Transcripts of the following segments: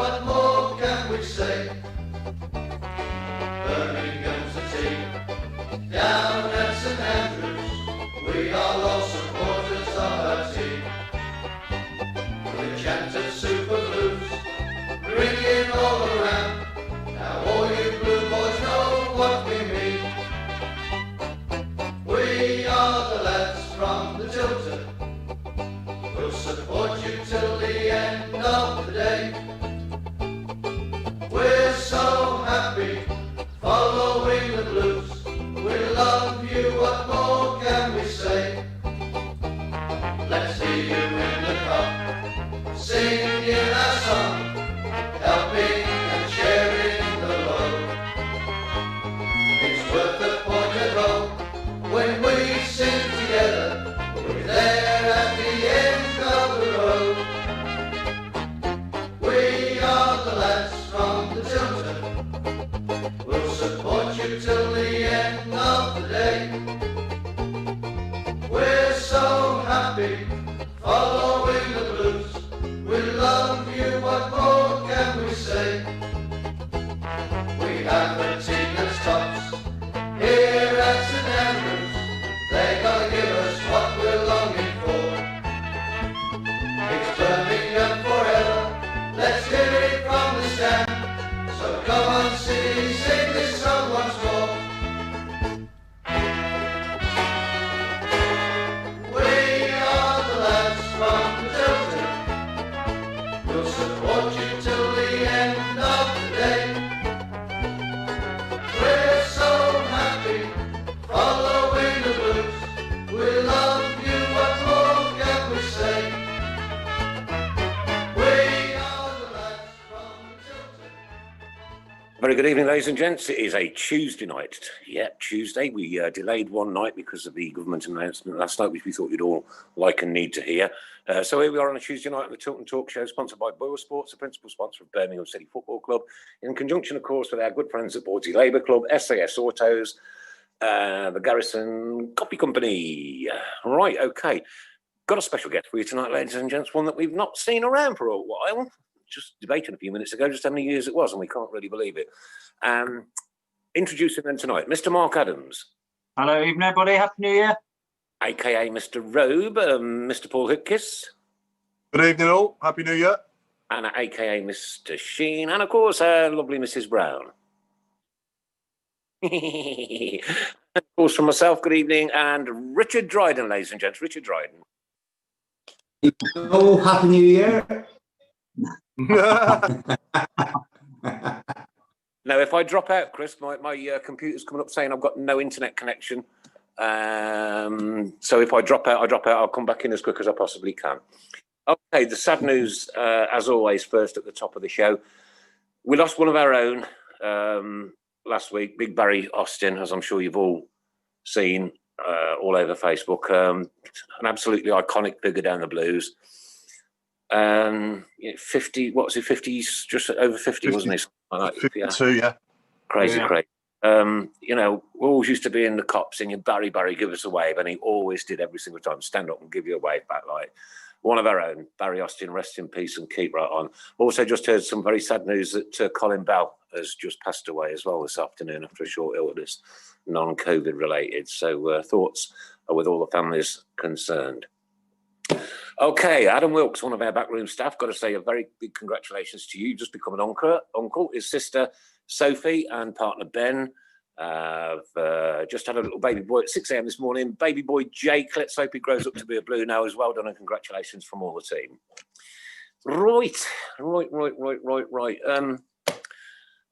what more can we say? Birmingham's the team, down at St Andrews, we are all supporters of our team. We chanted Super Blues, ringing all around, now all you blue boys know what we mean. We are the lads from the Tilton, we'll support you till the end of the day. We're so happy following the blues, we love you, what more can we say? Let's hear you in the cup, singing our song, helping and sharing the load. It's worth the point at home when we sing together, we're there at the end of the road. We are the lads from the Tilton, we'll support you till the end of the day. We're so happy following the blues, we love you, what more can we say? We have a team that's tops here at St Andrews, they're gonna give us what we're longing for. It's Birmingham forever, let's hear it from the stand, so come on city, sing this song once more. We are the lads from the Tilton, we'll support you till the end of the day. We're so happy following the blues, we love you, what more can we say? We are the lads from the Tilton. Very good evening, ladies and gents. It is a Tuesday night. Yeah, Tuesday. We delayed one night because of the government announcement last night, which we thought you'd all like and need to hear. So here we are on a Tuesday night on the Tilton Talk Show, sponsored by Boyle Sports, the principal sponsor of Birmingham City Football Club, in conjunction, of course, with our good friends at Bordsey Labour Club, SAS Autos, the Garrison Coffee Company. Right, okay. Got a special guest for you tonight, ladies and gents, one that we've not seen around for a while. Just debating a few minutes ago just how many years it was, and we can't really believe it. Introducing them tonight, Mr. Mark Adams. Hello, evening, everybody. Happy New Year. AKA Mr. Robe, Mr. Paul Hipkiss. Good evening, all. Happy New Year. And AKA Mr. Sheen. And, of course, lovely Mrs. Brown. And, of course, from myself, good evening. And Richard Dryden, ladies and gents. Richard Dryden. Oh, Happy New Year. Now, if I drop out, Chris, my computer's coming up saying I've got no internet connection. So if I drop out, I'll come back in as quick as I possibly can. Okay, the sad news, as always, first at the top of the show. We lost one of our own last week, Big Barry Austin, as I'm sure you've all seen all over Facebook. An absolutely iconic figure down the blues. 50, what was it, 50s, just over 50, wasn't it? Like 52, yeah. Crazy. You know, we always used to be in the cop singing, Barry, give us a wave, and he always did every single time, stand up and give you a wave back, like one of our own. Barry Austin, rest in peace and keep right on. Also just heard some very sad news that Colin Bell has just passed away as well this afternoon after a short illness, non-COVID related. So thoughts are with all the families concerned. Okay, Adam Wilkes, one of our backroom staff, got to say a very big congratulations to you. Just become an uncle. His sister Sophie and partner Ben have just had a little baby boy at 6 a.m. this morning. Baby boy Jake, let's hope he grows up to be a blue now as well done, and congratulations from all the team. Right.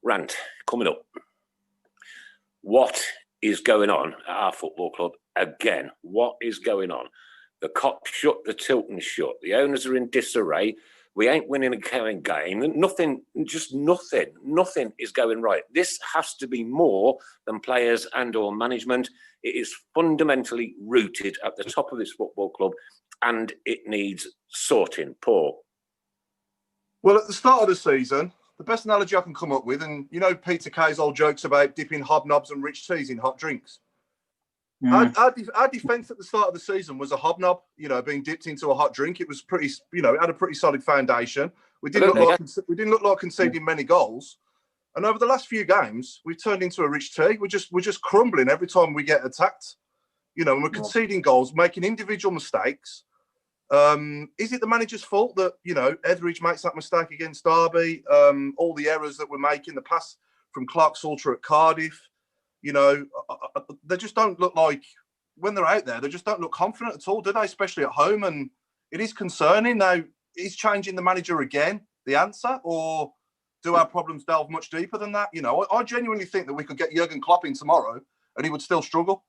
Rant coming up. What is going on at our football club again? What is going on? The cop shut, the Tilton shut. The owners are in disarray. We ain't winning a going game. Nothing is going right. This has to be more than players and or management. It is fundamentally rooted at the top of this football club, and it needs sorting. Paul. Well, at the start of the season, the best analogy I can come up with, and you know Peter Kay's old jokes about dipping hobnobs and rich teas in hot drinks. Our defence at the start of the season was a hobnob, you know, being dipped into a hot drink. It was pretty, you know, it had a pretty solid foundation. We didn't look like conceding many goals. And over the last few games, we've turned into a rich tea. We're just crumbling every time we get attacked. You know, and we're conceding goals, making individual mistakes. Is it the manager's fault that, you know, Etheridge makes that mistake against Derby? All the errors that we're making, the pass from Clark Salter at Cardiff, you know, they just don't look like, when they're out there, they just don't look confident at all, do they? Especially at home. And it is concerning. Now, is changing the manager again the answer, or do our problems delve much deeper than that? You know, I genuinely think that we could get Jurgen Klopp in tomorrow and he would still struggle.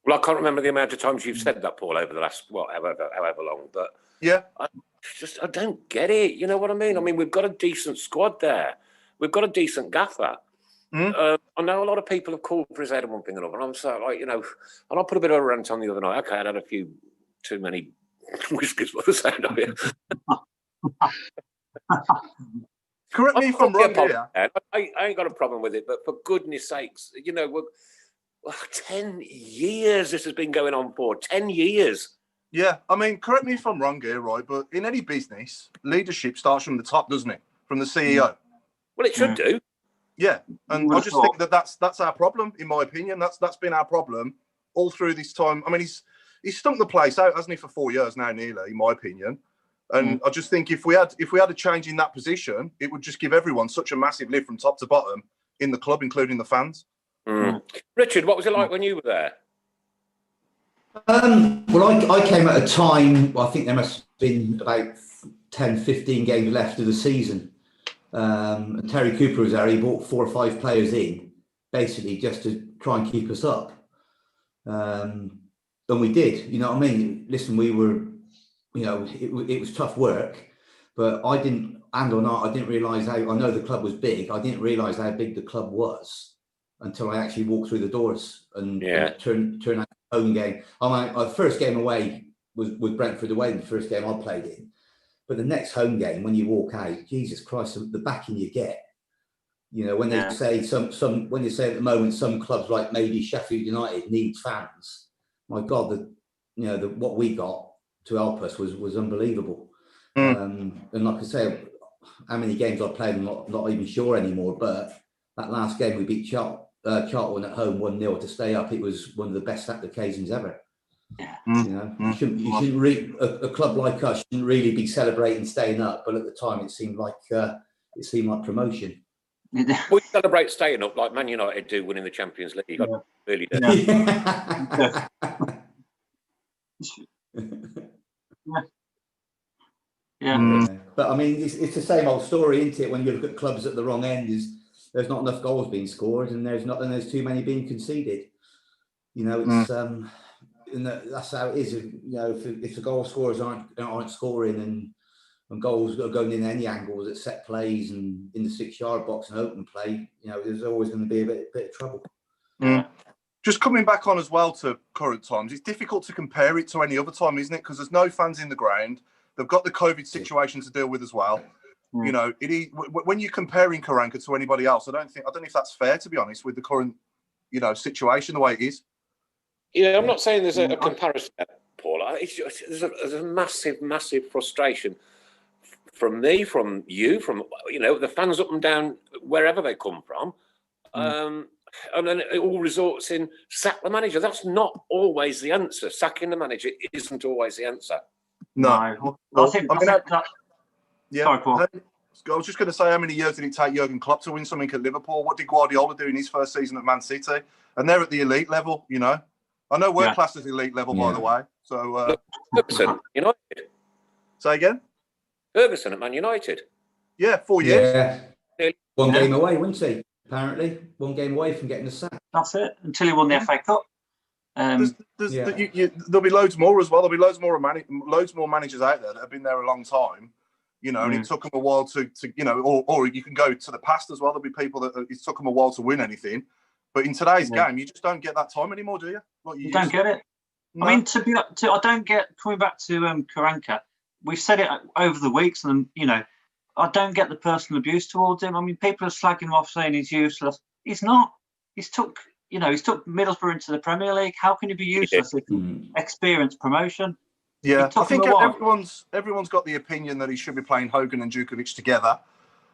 Well, I can't remember the amount of times you've said that, Paul, over the last, however long. But yeah, I don't get it. You know what I mean? I mean, we've got a decent squad there. We've got a decent gaffer. I know a lot of people have called for his head and one thing and another. And I'm so, like, you know, and I put a bit of a rant on the other night. Okay, I'd had a few too many whiskies for the sound of it. Correct me if I'm wrong here. I ain't got a problem with it, but for goodness sakes, you know, 10 years this has been going on for. 10 years. Yeah, I mean, correct me if I'm wrong here, right? But in any business, leadership starts from the top, doesn't it? From the CEO. Well, it should do. Yeah, and I just think that's our problem, in my opinion. That's been our problem all through this time. I mean, he's stunk the place out, hasn't he, for 4 years now, nearly, in my opinion. And I just think if we had a change in that position, it would just give everyone such a massive lift from top to bottom in the club, including the fans. Richard, what was it like when you were there? Well, I came at a time, I think there must have been about 10, 15 games left of the season. And Terry Cooper was there. He brought 4 or 5 players in, basically just to try and keep us up. And we did, you know what I mean? Listen, we were, you know, it was tough work, but I didn't realise how, I know the club was big. I didn't realise how big the club was until I actually walked through the doors and turned out the home game. My first game away was Brentford away, the first game I played in. But the next home game, when you walk out, Jesus Christ, the backing you get. You know, when they say when you say at the moment some clubs like maybe Sheffield United need fans. My God, what we got to help us was unbelievable. And like I say, how many games I played, I'm not even sure anymore. But that last game we beat Charlton at home 1-0 to stay up. It was one of the best occasions ever. You know, you shouldn't a club like us shouldn't really be celebrating staying up, but at the time it seemed like promotion. We celebrate staying up like Man United do winning the Champions League. I really do. But I mean, it's the same old story, isn't it? When you look at clubs at the wrong end, there's not enough goals being scored, and there's too many being conceded. You know, it's and that's how it is. You know, if the goal scorers aren't scoring and goals are going in any angles at set plays and in the 6-yard box and open play, you know, there's always going to be a bit of trouble. Just coming back on as well to current times, it's difficult to compare it to any other time, isn't it? Because there's no fans in the ground. They've got the COVID situation to deal with as well. You know, when you're comparing Karanka to anybody else, I don't know if that's fair, to be honest, with the current, you know, situation the way it is. Yeah, I'm not saying there's a comparison, Paul. There's a massive, massive frustration from me, from you, from, you know, the fans up and down wherever they come from. And then it all resorts in sack the manager. That's not always the answer. Sacking the manager isn't always the answer. No. Sorry, Paul. I was just going to say, how many years did it take Jurgen Klopp to win something at Liverpool? What did Guardiola do in his first season at Man City? And they're at the elite level, you know. I know we're classed as elite level, by the way. So, Ferguson, United. Say again? Ferguson at Man United. Yeah, 4 years. Yeah. One game away, wasn't he? Apparently, 1 game away from getting the sack. That's it. Until he won the FA Cup. There'll be loads more as well. There'll be loads more managers out there that have been there a long time. You know, and it took them a while to you know, or you can go to the past as well. There'll be people that it took them a while to win anything. But in today's game, you just don't get that time anymore, do you? Like you don't get it. No. I mean, I don't get, coming back to Karanka, we've said it over the weeks, and, you know, I don't get the personal abuse towards him. I mean, people are slagging him off, saying he's useless. He's not. He's took Middlesbrough into the Premier League. How can he be useless if he experienced promotion? Yeah, I took him think a while. everyone's got the opinion that he should be playing Hogan and Djukovic together.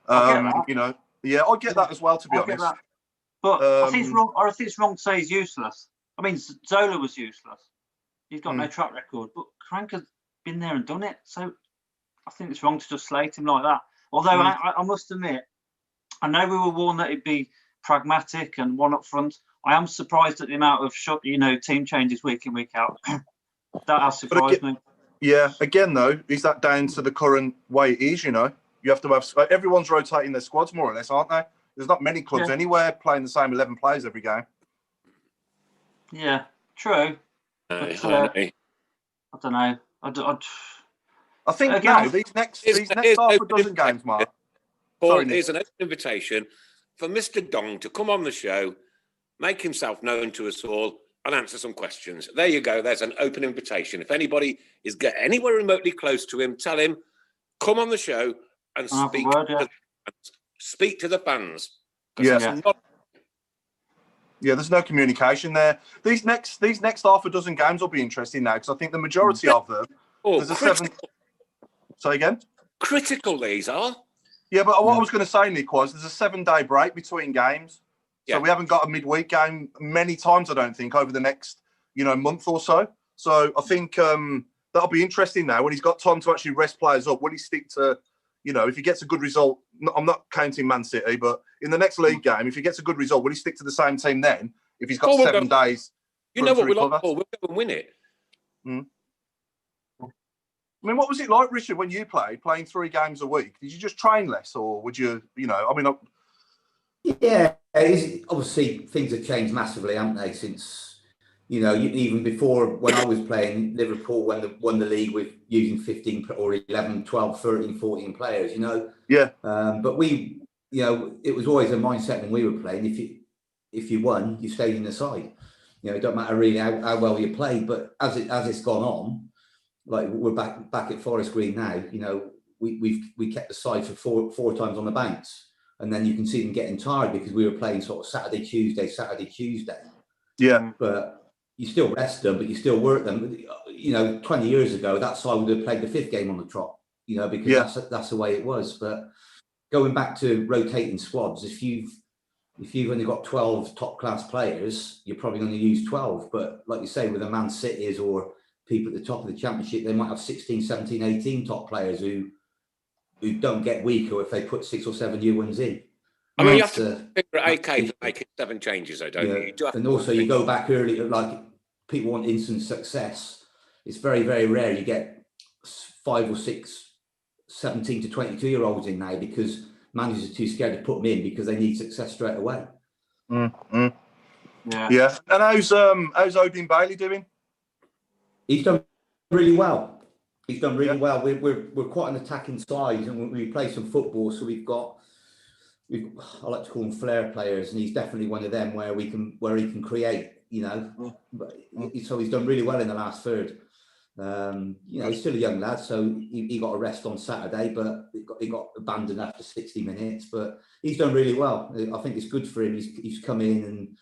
I get that. You know, yeah, I get that as well. To be I get honest, that. But I think it's wrong. Or I think it's wrong to say he's useless. I mean, Zola was useless. He's got no track record. But Karanka's been there and done it. So I think it's wrong to just slate him like that. Although I must admit, I know we were warned that he'd be pragmatic and one up front. I am surprised at the amount of team changes week in, week out. That has surprised me. Yeah, again though, is that down to the current way it is? You know, you have to have everyone's rotating their squads more or less, aren't they? There's not many clubs anywhere playing the same 11 players every game. Yeah, true. But, I don't know. I think now these next half a dozen games, Mark. Paul, here's an open invitation for Mr. Dong to come on the show, make himself known to us all, and answer some questions. There you go. There's an open invitation. If anybody is anywhere remotely close to him, tell him, come on the show and speak to the fans. Yeah. There's no communication there. These next half a dozen games will be interesting now because I think the majority of them. There's a seven. Say again. Critical these are. Yeah, but what I was going to say, Nick, was there's a 7-day break between games. So we haven't got a midweek game many times, I don't think, over the next, month or so. So I think that'll be interesting now when he's got time to actually rest players up. Will he stick to, if he gets a good result, I'm not counting Man City, but in the next league game, if he gets a good result, will he stick to the same team then? If he's got 7 days, you know what we like, Paul, we'll go and win it. I mean, what was it like, Richard, when you playing 3 games a week? Did you just train less, or would you, Yeah, obviously things have changed massively, haven't they? Since even before when I was playing, Liverpool won the league with using 15 or 11, 12, 13, 14 players. Yeah. But we, it was always a mindset when we were playing. If you won, you stayed in the side. It don't matter really how well you played. But as it's gone on, like we're back at Forest Green now. We kept the side for four times on the bounce. And then you can see them getting tired because we were playing sort of Saturday, Tuesday. Yeah. But you still rest them, but you still work them. 20 years ago, that side would have played the 5th game on the trot, because that's the way it was. But going back to rotating squads, if you've only got 12 top class players, you're probably going to use 12. But like you say, with the Man Cities or people at the top of the championship, they might have 16, 17, 18 top players who don't get weaker if they put 6 or 7 new ones in. I mean, you have to figure out AK for making 7 changes, though, don't you? And also, you go back early, like people want instant success. It's very, very rare you get 5 or 6 17 to 22-year-olds in now because managers are too scared to put them in because they need success straight away. Yeah. And how's Odin Bailey doing? He's done really well. Well. We're quite an attacking side, and we play some football. So I like to call them flair players, and he's definitely one of them where he can create. So he's done really well in the last third. He's still a young lad, so he got a rest on Saturday, but he got abandoned after 60 minutes. But he's done really well. I think it's good for him. He's come in, and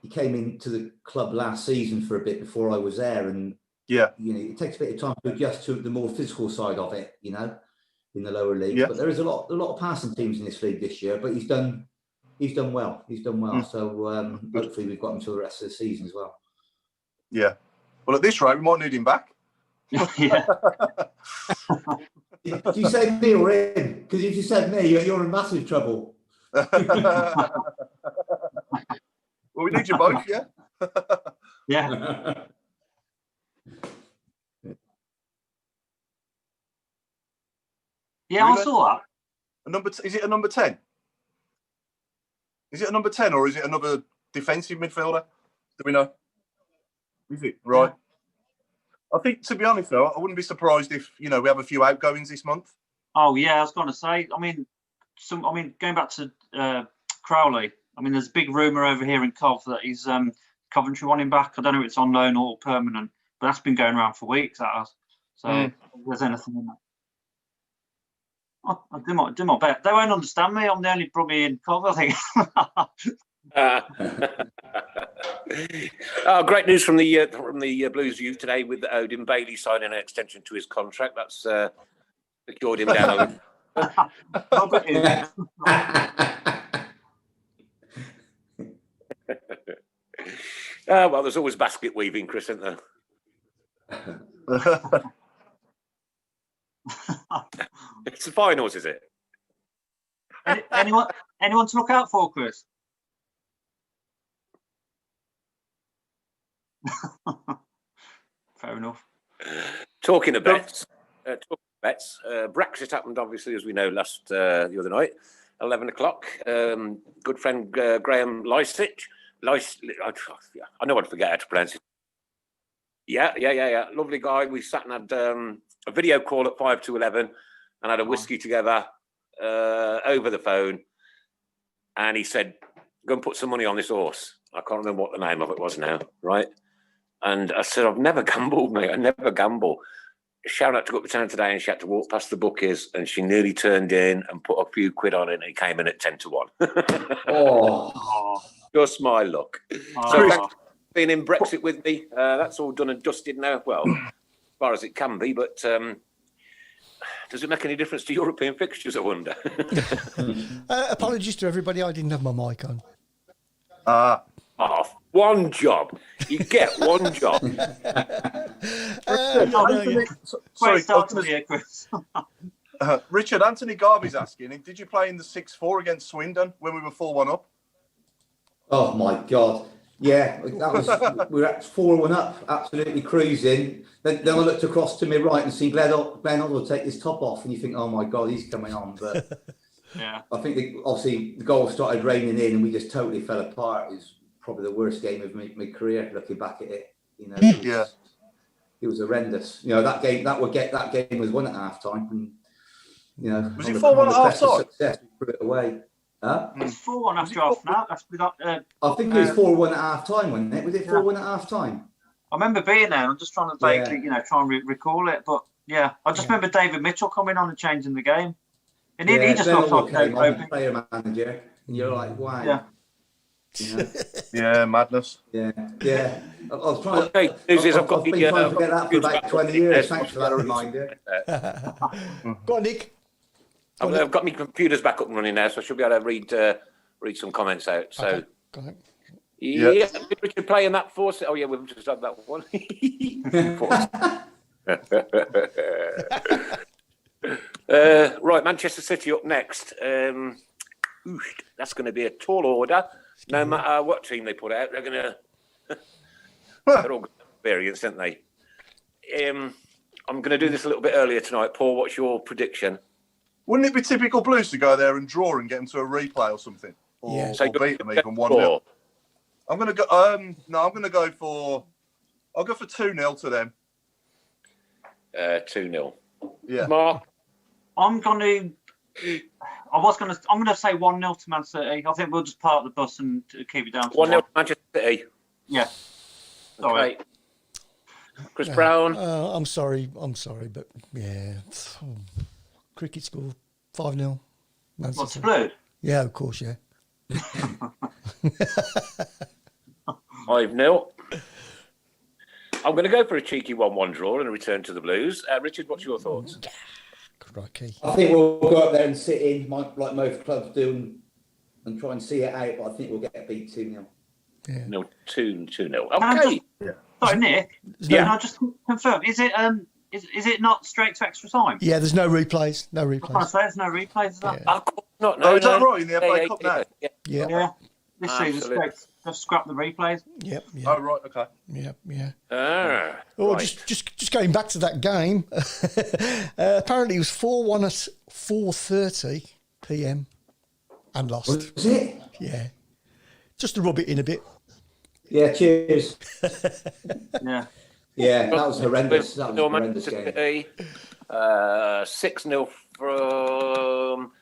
he came into the club last season for a bit before I was there, and it takes a bit of time to adjust to the more physical side of it, in the lower league. But there is a lot of passing teams in this league this year. But he's done well. So hopefully we've got him till the rest of the season as well. Yeah. Well, at this rate, we might need him back. Yeah. Do you say me or him? Because if you said me, you're in massive trouble. Well, we need you both, yeah. Yeah. Yeah, really? I saw that. Is it a number 10? Is it a number 10 or is it another defensive midfielder? Do we know? Is it? Right. Yeah. I think, to be honest, though, I wouldn't be surprised if, we have a few outgoings this month. Oh, yeah, I was going to say, going back to Crowley, there's a big rumour over here in Cov that he's Coventry want him back. I don't know if it's on loan or permanent, but that's been going around for weeks, that has. So if there's anything in that. I do my bet. They won't understand me. I'm the only Brummie in Cov, I think. Great news from the Blues youth today with Odin Bailey signing an extension to his contract. That's secured him down. Well, there's always basket weaving, Chris, isn't there? It's the finals, is it? Anyone to look out for, Chris? Fair enough. Talking of bets, Brexit happened, obviously, as we know, the other night, 11 o'clock. Good friend Graham Lysich. I know I'd forget how to pronounce it. Yeah. Lovely guy. We sat and had a video call at 5 to 11 and had a whiskey together over the phone. And he said, go and put some money on this horse. I can't remember what the name of it was now, right? And I said, I've never gambled, mate. I never gamble. Sharon had to go up to town today and she had to walk past the bookies and she nearly turned in and put a few quid on it and it came in at 10 to 1. Oh. Just my luck. So thanks for being in Brexit with me. That's all done and dusted now. Well, as far as it can be, but does it make any difference to European fixtures, I wonder? Apologies to everybody, I didn't have my mic on. One job. You get one job. Richard, Anthony Garvey's asking, did you play in the 6-4 against Swindon when we were 4-1 up? Oh my God. Yeah, we were at 4-1 up, absolutely cruising. Then I looked across to my right and see Glenn will take his top off and you think, oh my God, he's coming on. But yeah, I think obviously the goal started raining in and we just totally fell apart. It was probably the worst game of my career looking back at it. You know, it was horrendous. You know, that game was won at half time. And, you know, was it 4-1 at half time? Success, we put it away. Huh? It was 4-1 after half an hour. After we got, I think it was 4-1 at half time, wasn't it? Was it 4-1 at half time? I remember being there. I'm just trying to vaguely, try and recall it. But yeah, I just remember David Mitchell coming on and changing the game. And he just looked like a player manager. And you're like, wow. Yeah. You know? Yeah, madness. Yeah. I was trying to. Okay, I've been trying to forget that for about 20 years. Thanks for that reminder. Go on, Nick. I've got my computers back up and running now, so I should be able to read some comments out. So, okay. Go ahead. Yeah, did Richard play in that force? Oh, yeah, we've just had that one. Right, Manchester City up next. That's going to be a tall order. No matter what team they put out, they're going to. They're all good experience, aren't they? I'm going to do this a little bit earlier tonight. Paul, what's your prediction? Wouldn't it be typical Blues to go there and draw and get them to a replay or something? Or beat them even 1-0? I'm going to go. No, I'm going to go for. I'll go for 2-0 to them. 2-0. Yeah. Mark. I'm going to say 1-0 to Man City. I think we'll just park the bus and keep it down. 1-0 to Manchester City. Yeah. Sorry. Okay. Chris Brown. I'm sorry, but yeah. Cricket score 5-0. What's the Blue? Yeah, of course, yeah. 5-0. I'm going to go for a cheeky 1-1 draw and a return to the Blues. Richard, what's your thoughts? Crikey. I think we'll go up there and sit in, like most clubs do, and try and see it out. But I think we'll get beat 2-0. Yeah. No, 2-0. Okay. Sorry, Nick. Can I just confirm? Is it is it not straight to extra time? Yeah, there's no replays. I was going to say there's no replays. Is that? Of course not. No, is that right in the FA Cup now? Yeah. This season, straight. Just scrap the replays. Yep. Oh, right. Okay. Yeah. Right. Just going back to that game. Apparently, it was 4-1 at 4:30 p.m. and lost. Was it? Yeah. Just to rub it in a bit. Yeah. Cheers. Yeah, that was horrendous. That was a horrendous game. 6-0 from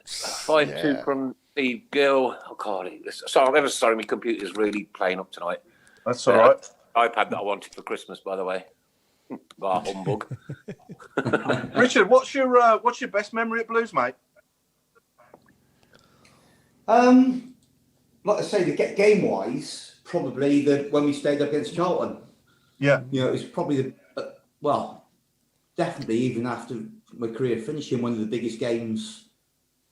5-2 from Steve Gill. Oh God! Sorry, I'm ever sorry. My computer's really playing up tonight. That's all right. iPad that I wanted for Christmas, by the way. Bar humbug. Richard, what's your best memory at Blues, mate? like I say, the game wise, probably when we stayed up against Charlton. Yeah. You know, it was probably definitely even after my career finishing, one of the biggest games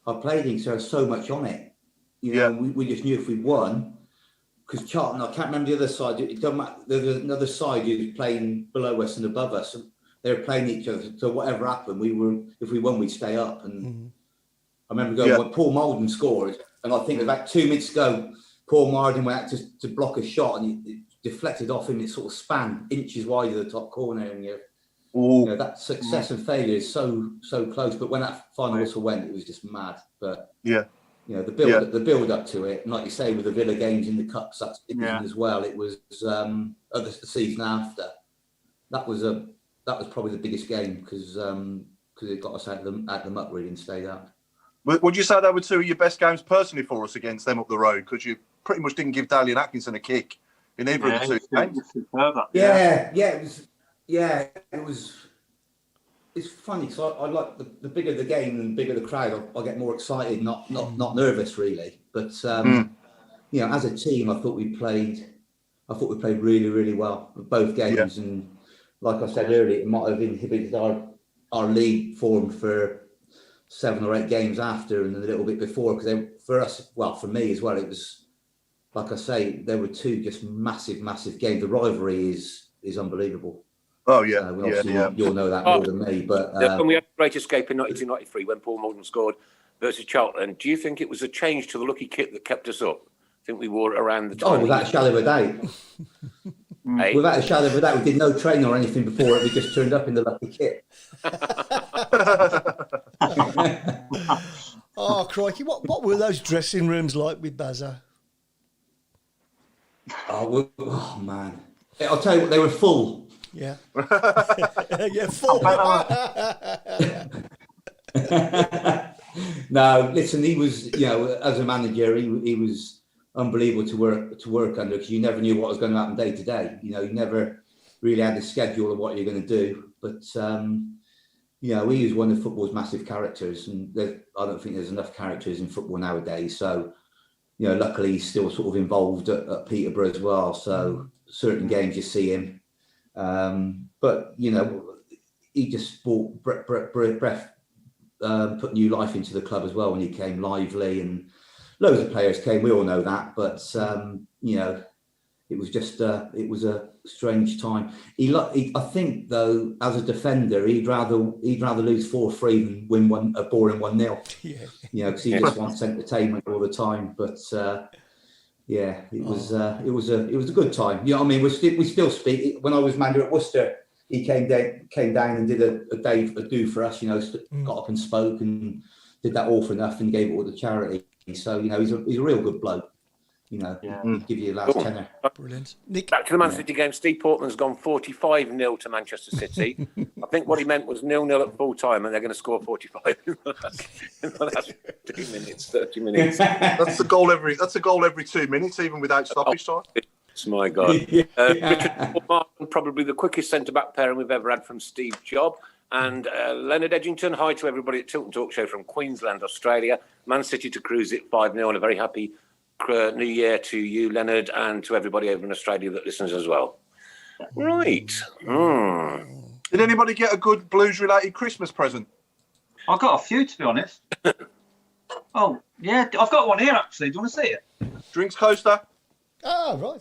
I played in. So there's so much on it. You know, we just knew if we won, because Charlton, I can't remember the other side. It doesn't matter. There was another side who was playing below us and above us. And they were playing each other. So whatever happened, if we won, we'd stay up. And I remember going when Paul Malden scored, and I think about 2 minutes ago, Paul Malden went out to block a shot, and it deflected off him. It sort of span inches wide of the top corner, and you know that success and failure is so close. But when that final whistle went, it was just mad. But you know, the build up to it, and like you say, with the Villa games in the cups, that's as well. It was the season after. That was probably the biggest game because it got us out the muck really and stayed up. Would you say they were two of your best games personally for us against them up the road? Because you pretty much didn't give Dalian Atkinson a kick in either of the two games. It was. It's funny because I like the bigger the game and the bigger the crowd, I get more excited, not nervous really. But you know, as a team, I thought we played really, really well both games, and like I said earlier, it might have inhibited our lead form for 7 or 8 games after and a little bit before, because for us, well, for me as well, it was like I say, there were 2 just massive games. The rivalry is unbelievable. Oh yeah, You'll know that more than me. But when we had the great escape in 1993 when Paul Malden scored versus Charlton, do you think it was a change to the lucky kit that kept us up? I think we wore it around the time. Oh, without a shadow of a doubt. Without a shadow of a doubt, we did no training or anything before it. We just turned up in the lucky kit. Oh, crikey. What were those dressing rooms like with Bazza? Oh, man. I'll tell you what, they were full. Yeah. Yeah, full. No, listen, he was, you know, as a manager, he was unbelievable to work under, because you never knew what was going to happen day to day. You know, you never really had a schedule of what you're going to do. But, you know, he was one of football's massive characters, and I don't think there's enough characters in football nowadays. So, you know, luckily he's still sort of involved at Peterborough as well. So certain games you see him. But, you know, he just brought put new life into the club as well when he came. Lively, and loads of players came. We all know that, but you know, it was just it was a strange time. I think though, as a defender, he'd rather lose 4-3 than win a boring 1-0. Yeah, you know, because he just wants entertainment all the time. But yeah, it was a good time. You know what I mean? We still speak. When I was manager at Worcester, he came down and did a do for us. You know, got up and spoke and did that all for nothing. Gave it all to charity. So you know, he's a real good bloke. You know, give you the last tenner. Brilliant. Nick? Back to the Man City game. Steve Portman's gone 45-0 to Manchester City. I think what he meant was 0-0 at full time, and they're going to score 45 in the last 15 minutes, 30 minutes. That's a goal every 2 minutes, even without stoppage time. It's my God. Richard Martin, probably the quickest centre-back pairing we've ever had from Steve Jobb. And Leonard Edgington, hi to everybody at Tilton Talk Show from Queensland, Australia. Man City to cruise it 5-0, and a very happy New Year to you, Leonard, and to everybody over in Australia that listens as well. Right. Did anybody get a good blues-related Christmas present? I've got a few, to be honest. Oh, yeah, I've got one here, actually. Do you want to see it? Drinks coaster? Oh, right.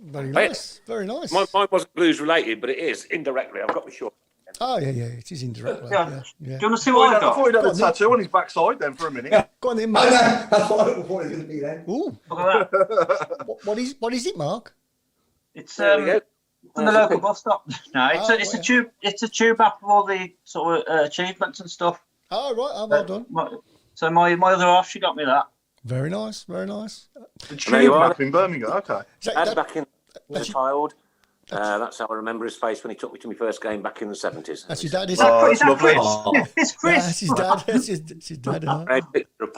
Very nice. Very nice. Mine wasn't blues-related, but it is, indirectly. I've got my short. Oh, yeah, it is indirectly. Yeah. Yeah. Do you want to see what I've got? I thought he'd had a tattoo on his backside then for a minute. Yeah. Go on then, I Mark. know, that's what I thought it was going to be then. Ooh. Look at that. What is it, Mark? It's There we go. from the local bus stop. No, it's a tube. It's a tube up of all the sort of achievements and stuff. Oh, right. Oh, well done. So my other half, she got me that. Very nice. Very nice. The tube map in Birmingham. Okay. Back in as a child. That's how I remember his face when he took me to my first game back in the 70s. That's your dad, Is isn't it? that lovely. Chris? It's Chris. That's his dad. That's his dad. Huh? Great picture of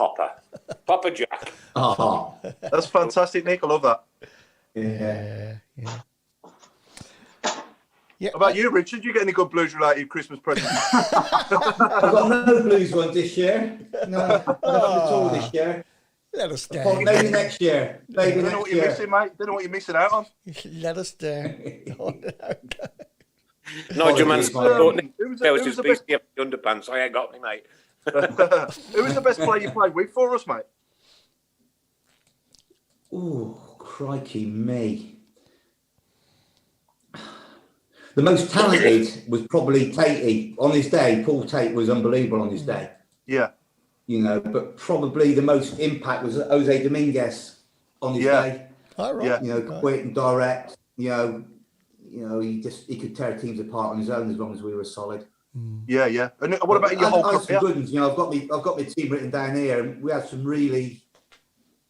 Papa Jack. Oh, That's fantastic, Nick. I love that. yeah. Yeah. How about you, Richard? You get any good blues-related Christmas presents? I've got no blues one this year. No, nothing at all this year. Let us down. Maybe next year. Maybe Don't know what you're missing, mate. Don't know what you're missing out on. Let us down. Nigel Mansell thought there was who was just the best? BCF underpants. I ain't got me, mate. Who was the best player you played with for us, mate? Oh, crikey me. The most talented was probably Tatey. On his day, Paul Tate was unbelievable on his day. Yeah. You know, but probably the most impact was Jose Dominguez on his day. All right. Yeah. You know, quick and direct. You know, he could tear teams apart on his own as long as we were solid. Yeah, yeah. And what about your whole career? Good ones, you know, I've got my team written down here, and we had some really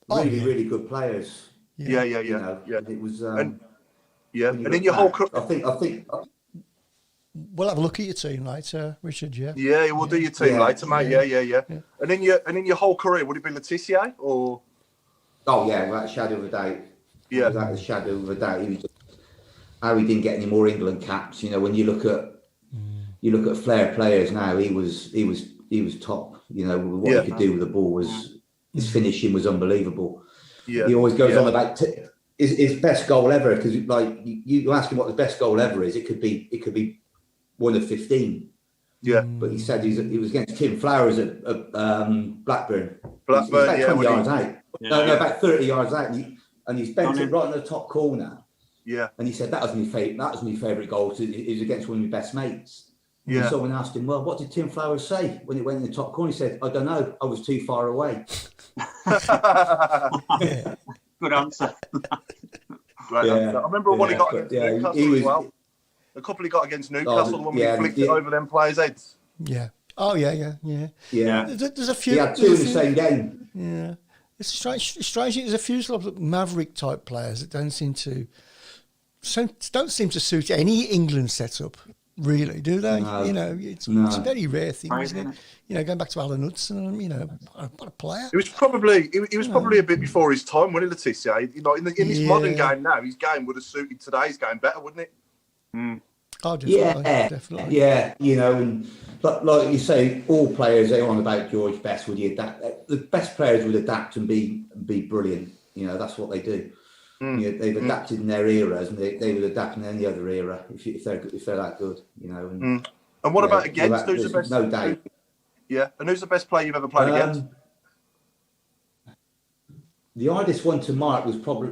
good players. Yeah. You know, it was. And in your whole career, I think. We'll have a look at your team later, Richard. Yeah. Yeah, we'll do your team later, mate. Yeah. And in your whole career, would it be Letitia or? Oh yeah, without a shadow of a doubt. Yeah. Without a shadow of a doubt, he was just, how he didn't get any more England caps. You know, when you look at flair players now, he was top. You know, what he could do with the ball was his finishing was unbelievable. Yeah. He always goes on about his best goal ever, because like you ask him what the best goal ever is, it could be one of 15. Yeah. But he said he was against Tim Flowers at Blackburn. Blackburn, He's about 20 yards out. Yeah. No, about 30 yards out, and he's bent it right in the top corner. Yeah. And he said that was my favourite goal. It was against one of my best mates. Yeah. And someone asked him, well, what did Tim Flowers say when it went in the top corner? He said, I don't know. I was too far away. Good answer. Great answer. I remember one he got against Newcastle as well. The couple he got against Newcastle, the one where he flicked it over them players' heads. Yeah. Oh, yeah. There's a few. He had two in the same game. Yeah. It's strange. There's a few sort of Maverick type players that don't seem to suit any England setup, really, do they? No. You know, it's a very rare thing, isn't it? You know, going back to Alan Hudson, you know, what a player. He was probably a bit before his time, wasn't he, Letitia? You know, in this modern game now, his game would have suited today's game better, wouldn't it? Oh, definitely. Yeah, you know, and like you say, all players, they're on about George Best. Would he adapt? The best players would adapt and be brilliant. You know, that's what they do. You know, they've adapted in their eras, and they would adapt in any other era if they're that good. You know. And what about against? Who's the best? No doubt. Yeah, and who's the best player you've ever played against? The hardest one to mark was probably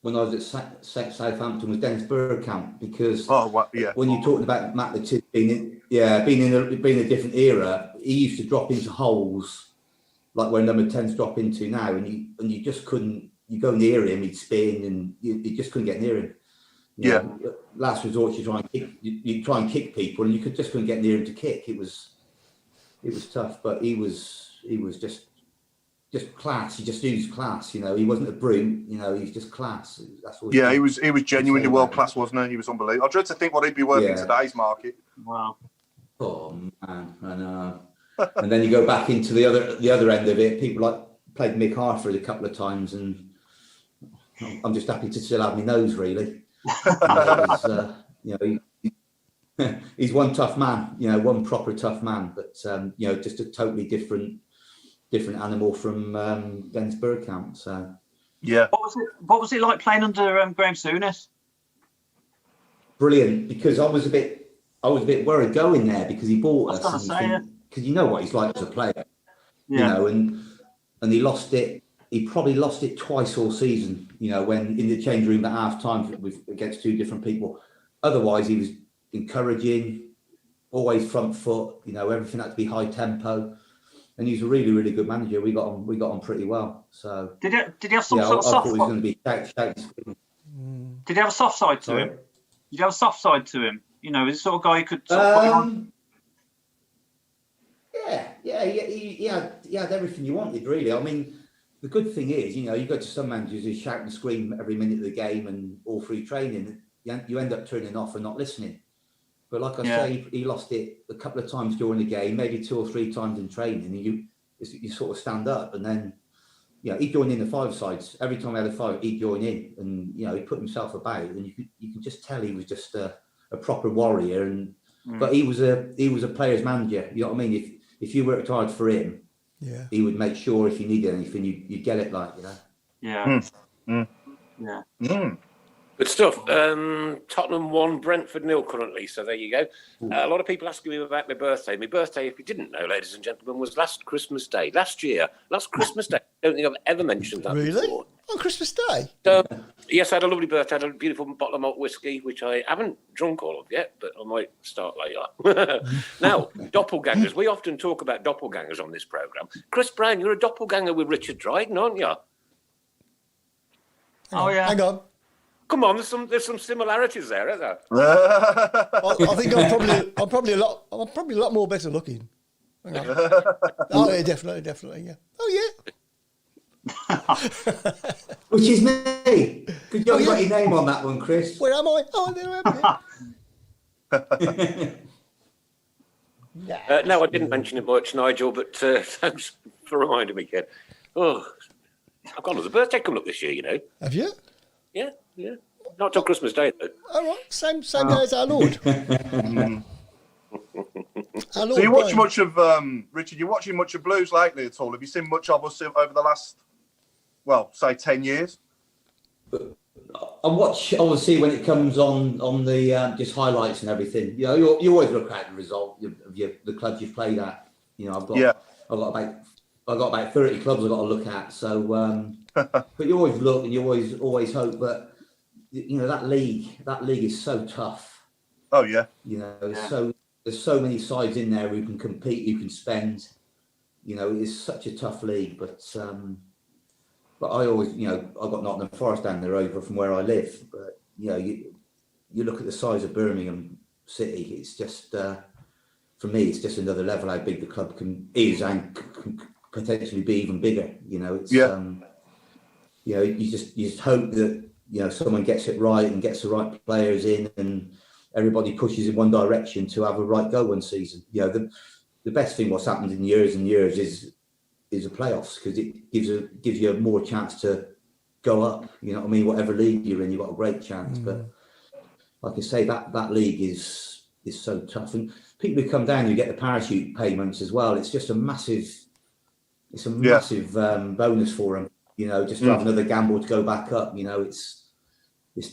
when I was at Southampton was Dennis Bergkamp, because when you're talking about Matt Letizia being a different era, he used to drop into holes like where number 10s drop into now, and you just couldn't. You go near him, he'd spin, and you just couldn't get near him. You know, last resort, you try and kick people, and you just couldn't get near him to kick. It was tough, but he was just class. He just used class. You know, he wasn't a brute. You know, he's just class. That's what. Yeah, he was genuinely world class, wasn't he? He was unbelievable. I dread to think what he'd be worth in today's market. Wow. Oh man, I know. And then you go back into the other end of it. People like played Mick Harford a couple of times, and I'm just happy to still have my nose, really. You know, he's one tough man. You know, one proper tough man, but you know, just a totally different animal from Dennis Bergkamp. So yeah. What was it like playing under Graham Souness? Brilliant, because I was a bit worried going there, because he bought us. Because you know what he's like as a player. You know, and he lost it. He probably lost it twice all season. You know, when in the change room at half time against two different people. Otherwise, he was encouraging, always front foot. You know, everything had to be high tempo. And he's a really, really good manager. We got on pretty well. So did he have some sort of soft? I thought he was going to be Did he have a soft side to him? Did you have a soft side to him? You know, is the sort of guy who could sort of put him on? He had everything you wanted, really. I mean, the good thing is, you know, you go to some managers who shout and scream every minute of the game and all through training. You end up turning off and not listening. But like I say, he lost it a couple of times during the game, maybe 2 or 3 times in training. And you sort of stand up, and then, you know, he'd join in the 5-sides. Every time we had a 5, he'd join in, and, you know, he put himself about, and you could just tell he was just a proper warrior. And but he was a player's manager. You know what I mean? If you worked hard for him, he would make sure if you needed anything, you get it, like, you know. Yeah. Mm. Yeah. Good stuff. Tottenham 1, Brentford 0 currently. So there you go. A lot of people asking me about my birthday. My birthday, if you didn't know, ladies and gentlemen, was last Christmas Day. Last Christmas Day. I don't think I've ever mentioned that before. On Christmas Day? So, yes, I had a lovely birthday. I had a beautiful bottle of malt whiskey, which I haven't drunk all of yet, but I might start later. Now, doppelgangers. We often talk about doppelgangers on this programme. Chris Brown, you're a doppelganger with Richard Dryden, aren't you? Yeah. Hang on. Come on, there's some similarities there, isn't there? I think I'm probably a lot more better looking. Hang on. Oh yeah, definitely, yeah. Oh yeah. Which is me. Good job you got your name on that one, Chris. Where am I? Oh, there I am. No, I didn't mention it much, Nigel, but thanks for reminding me, kid. Oh, I've got another birthday coming up this year, you know. Have you? Yeah. Not till Christmas Day, though. All right, same day as our Lord. So you watch much of Richard? You watching much of Blues lately at all? Have you seen much of us over the last, say 10 years? I watch, obviously, when it comes on the just highlights and everything. You know, you always look at the result of the clubs you've played at. You know, I've got about 30 clubs I've got to look at. So, but you always look and you always hope. But you know, that league is so tough. Oh yeah. You know, there's so many sides in there who can compete, who can spend. You know, it's such a tough league. But I always, you know, I've got Nottingham Forest down the road from where I live. But you know, you look at the size of Birmingham City. It's just for me, it's just another level how big the club is and can potentially be even bigger. You know, it's you know, you just hope that, you know, someone gets it right and gets the right players in, and everybody pushes in one direction to have a right go one season. You know, the best thing what's happened in years and years is the playoffs, because it gives you more chance to go up. You know what I mean? Whatever league you're in, you've got a great chance. But like I say, that league is so tough, and people who come down, you get the parachute payments as well. It's just a massive. It's a massive bonus for them. You know, just to have another gamble to go back up. You know, it's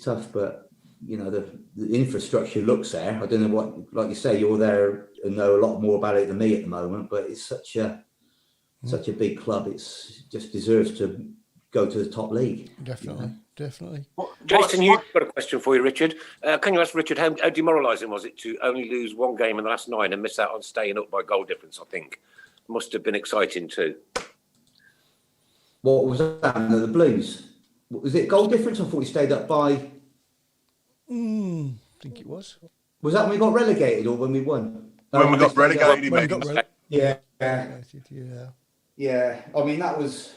tough, but you know, the infrastructure looks there. I don't know what, like you say, you're there and know a lot more about it than me at the moment, but it's such a big club. It's just deserves to go to the top league. Definitely. Jason, you've got a question for you, Richard. Can you ask Richard how demoralising was it to only lose one game in the last 9 and miss out on staying up by goal difference? I think must have been exciting too. What was that? The Blues? Was it goal difference? I thought we stayed up by. I think it was. Was that when we got relegated or when we won? When we got relegated, when we got relegated. Yeah. I mean, that was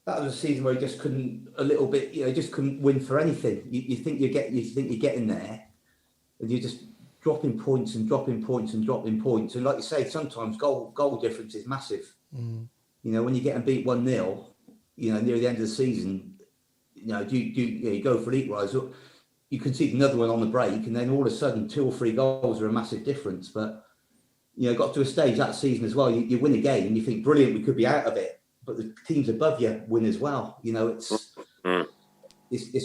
a season where you just couldn't just couldn't win for anything. You think you're getting there, and you're just dropping points. And like you say, sometimes goal difference is massive. You know, when you're getting beat 1-0, you know, near the end of the season, you know, you go for an equaliser, you concede another one on the break, and then all of a sudden 2 or 3 goals are a massive difference. But you know, got to a stage that season as well. You win a game and you think, brilliant, we could be out of it, but the teams above you win as well. You know, it's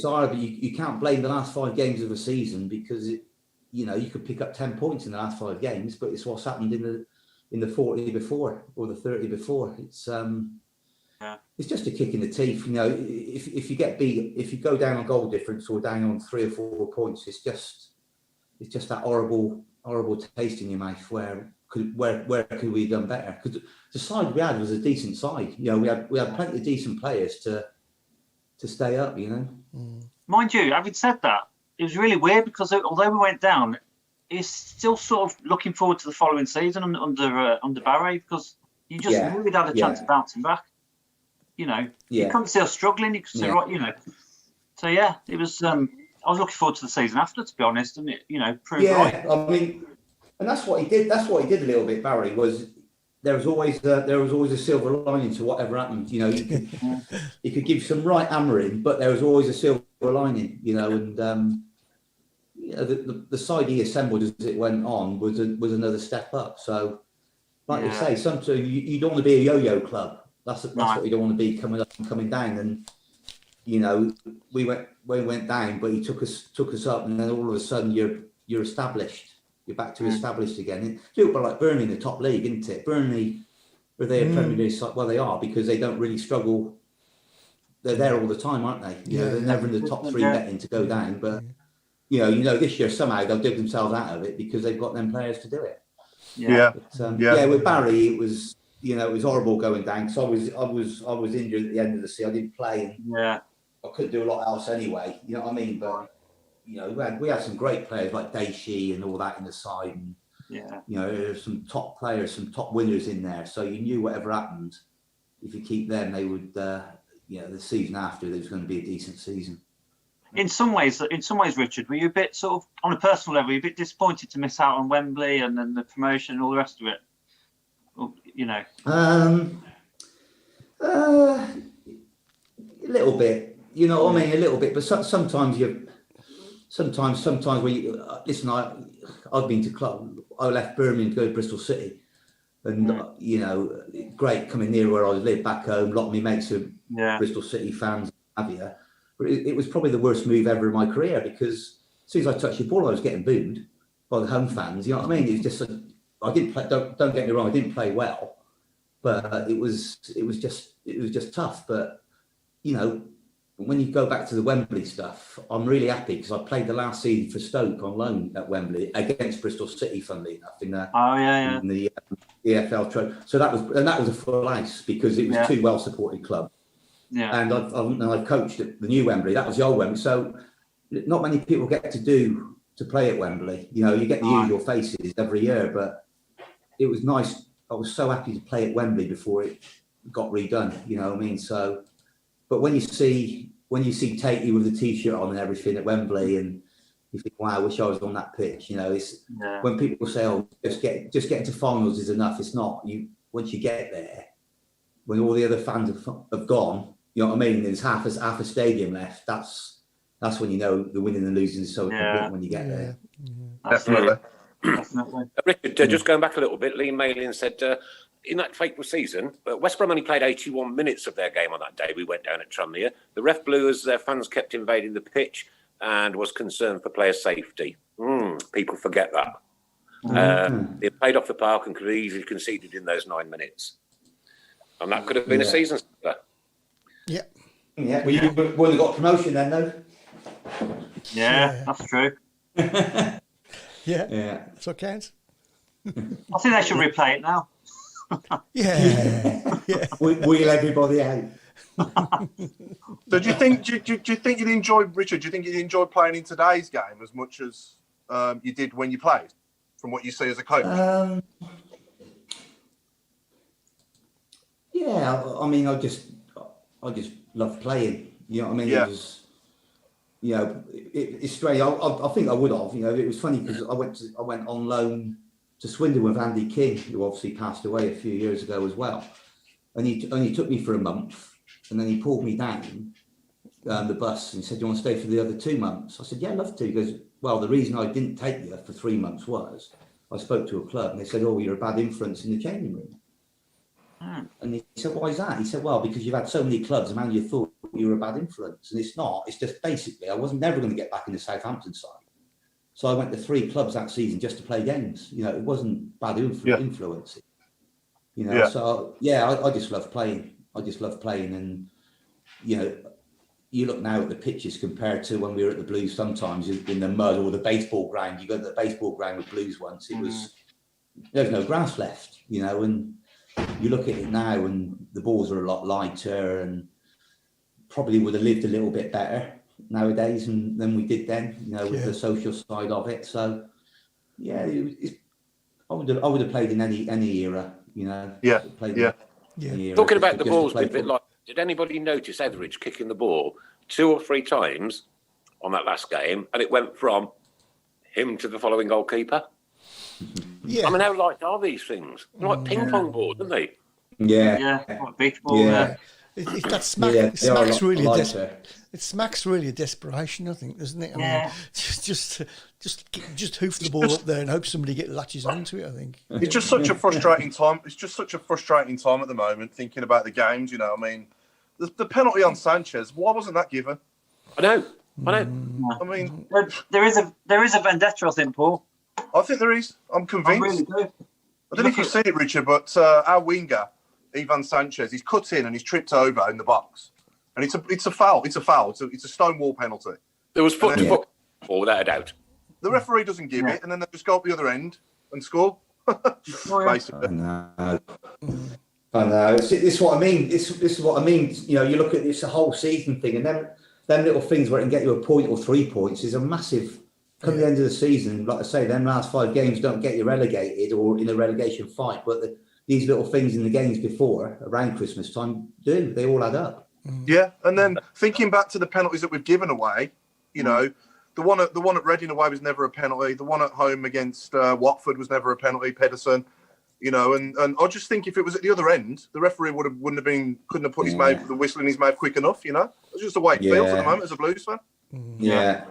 hard, but you can't blame the last 5 games of a season, because you know, you could pick up 10 points in the last 5 games, but it's what's happened in the 40 before or the 30 before. It's just a kick in the teeth. You know, if you get beat, if you go down on goal difference or down on 3 or 4 points, it's just that horrible taste in your mouth. Where could we have done better? Because the side we had was a decent side. You know, we had plenty of decent players to stay up. You know, mind you, having said that, it was really weird because although we went down, it's still sort of looking forward to the following season under Barry, because you just knew we'd had a chance of bouncing back. You know, you couldn't see us struggling. You could see, right, you know. So yeah, it was. I was looking forward to the season after, to be honest, and it, you know, proved right. I mean, and that's what he did. That's what he did a little bit. Barry was. There was always a silver lining to whatever happened. You know, you could give some right hammering, but there was always a silver lining. You know, and you know, the side he assembled as it went on was another step up. So, like you say, sometimes you don't want to be a yo-yo club. That's what you don't want to be, coming up and coming down. And you know, we went down, but he took us up, and then all of a sudden you're established. You're back to established again. It's a little bit like Burnley in the top league, isn't it? Burnley, are they a Premier League side? Well, they are, because they don't really struggle. They're there all the time, aren't they? You know, they're never in the top 3 betting to go down. But you know, this year somehow they'll dig themselves out of it because they've got them players to do it. But, with Barry, it was, you know, it was horrible going down, because I was injured at the end of the season. I didn't play, and I couldn't do a lot else anyway. You know what I mean? But you know, we had some great players like Daishi and all that in the side, and you know, there's some top players, some top winners in there. So you knew whatever happened, if you keep them, they would. You know, the season after, there was going to be a decent season. In some ways, Richard, were you a bit sort of, on a personal level, you a bit disappointed to miss out on Wembley and then the promotion and all the rest of it? Or, you know, a little bit. You know what I mean? A little bit. But sometimes when you listen, I've been to club. I left Birmingham to go to Bristol City. And, you know, great coming near where I live back home. A lot of my mates are Bristol City fans, have you? But it was probably the worst move ever in my career, because as soon as I touched the ball, I was getting booed by the home fans. You know what I mean? It was just, I didn't play, don't get me wrong, I didn't play well, but it was just tough. But, you know, when you go back to the Wembley stuff, I'm really happy, because I played the last season for Stoke on loan at Wembley against Bristol City, funnily enough, in the EFL trophy. So that was a full ice, because it was two well-supported clubs. And I've coached at the new Wembley. That was the old Wembley. So not many people get to play at Wembley. You know, you get the usual faces every year, but it was nice. I was so happy to play at Wembley before it got redone. You know what I mean? So. But when you see Tatey with the T-shirt on and everything at Wembley, and you think, wow, I wish I was on that pitch. You know, it's when people say, "Oh, just getting to finals is enough." It's not. Once you get there, when all the other fans have gone, you know what I mean. There's half a stadium left. That's when you know the winning and losing is so important when you get there. Definitely. Richard, just going back a little bit, Lee Malin said. In that fateful season, West Brom only played 81 minutes of their game on that day. We went down at Tranmere. The ref blew as their fans kept invading the pitch and was concerned for player safety. People forget that. They played off the park and could have easily conceded in those 9 minutes. And that could have been a season starter. Yeah. Well, you would have got promotion then, though. Yeah, that's true. So it counts. I think they should replay it now. Wheel everybody out. So do you think you'd enjoy, Richard? Do you think you'd enjoy playing in today's game as much as you did when you played, from what you see as a coach? I mean, I just love playing. You know what I mean? It was, you know, it's strange. I think I would have. You know, it was funny because I went on loan to Swindon with Andy King, who obviously passed away a few years ago as well. And he only took me for a month, and then he pulled me down the bus and said, "Do you want to stay for the other 2 months?" I said, "Yeah, I'd love to." He goes, "Well, the reason I didn't take you for 3 months was I spoke to a club and they said, 'Oh, you're a bad influence in the changing room.'" And he said, "Why is that?" He said, "Well, because you've had so many clubs and you thought you were a bad influence." And it's not. It's just basically I wasn't never going to get back in the Southampton side. So I went to 3 clubs that season just to play games. You know, it wasn't bad influence. You know, so I just love playing. I just love playing, and you know, you look now at the pitches compared to when we were at the Blues. Sometimes in the mud or the baseball ground. You go to the baseball ground with Blues once. It was there's no grass left. You know, and you look at it now, and the balls are a lot lighter, and probably would have lived a little bit better nowadays than we did then, you know, with the social side of it. So I would have played in any era, you know. Talking about the balls, a bit like, did anybody notice Etheridge kicking the ball 2 or 3 times on that last game, and it went from him to the following goalkeeper? I mean, how light are these things? They're like ping pong balls, aren't they? Like beach ball. That smack, Yeah, it smacks really. lighter. It smacks really of desperation, I think, doesn't it? I mean, just hoof the ball up there and hope somebody latches onto it. I think it's just such a frustrating time. It's just such a frustrating time at the moment, thinking about the games. You know, I mean, the penalty on Sanchez. Why wasn't that given? I know. I mean, there is a vendetta, I think, Paul. I think there is. I'm convinced. I really do. I don't know if you've seen it, Richard, but our winger, Ivan Sanchez, he's cut in and he's tripped over in the box. And it's a foul. It's a foul. It's a stonewall penalty. There was foot to foot, without a doubt. The referee doesn't give it, and then they just go up the other end and score. Basically. I know. This is what I mean. This is what I mean. You know, you look at this a whole season thing, and then them little things where it can get you a point or 3 points is a massive. Come the end of the season, like I say, them last 5 games don't get you relegated or in a relegation fight, but these little things in the games before, around Christmas time, do. They all add up. Yeah, and then thinking back to the penalties that we've given away, you know, the one at Reading away was never a penalty. The one at home against Watford was never a penalty. Pedersen, you know, and I just think if it was at the other end, the referee couldn't have put the whistle in his mouth quick enough. You know, it's just the way it feels at the moment as a Blues fan. Yeah.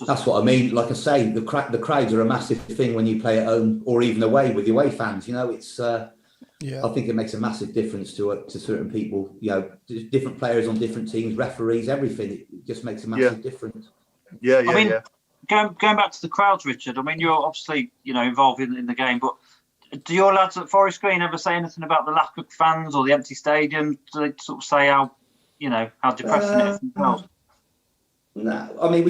That's what I mean. Like I say, the crowds are a massive thing when you play at home or even away with the away fans. You know, it's. I think it makes a massive difference to certain people. You know, different players on different teams, referees, everything. It just makes a massive difference. I mean, going back to the crowds, Richard. I mean, you're obviously involved in the game, but do your lads at Forest Green ever say anything about the lack of fans or the empty stadium? Do they sort of say how depressing it is themselves? No, I mean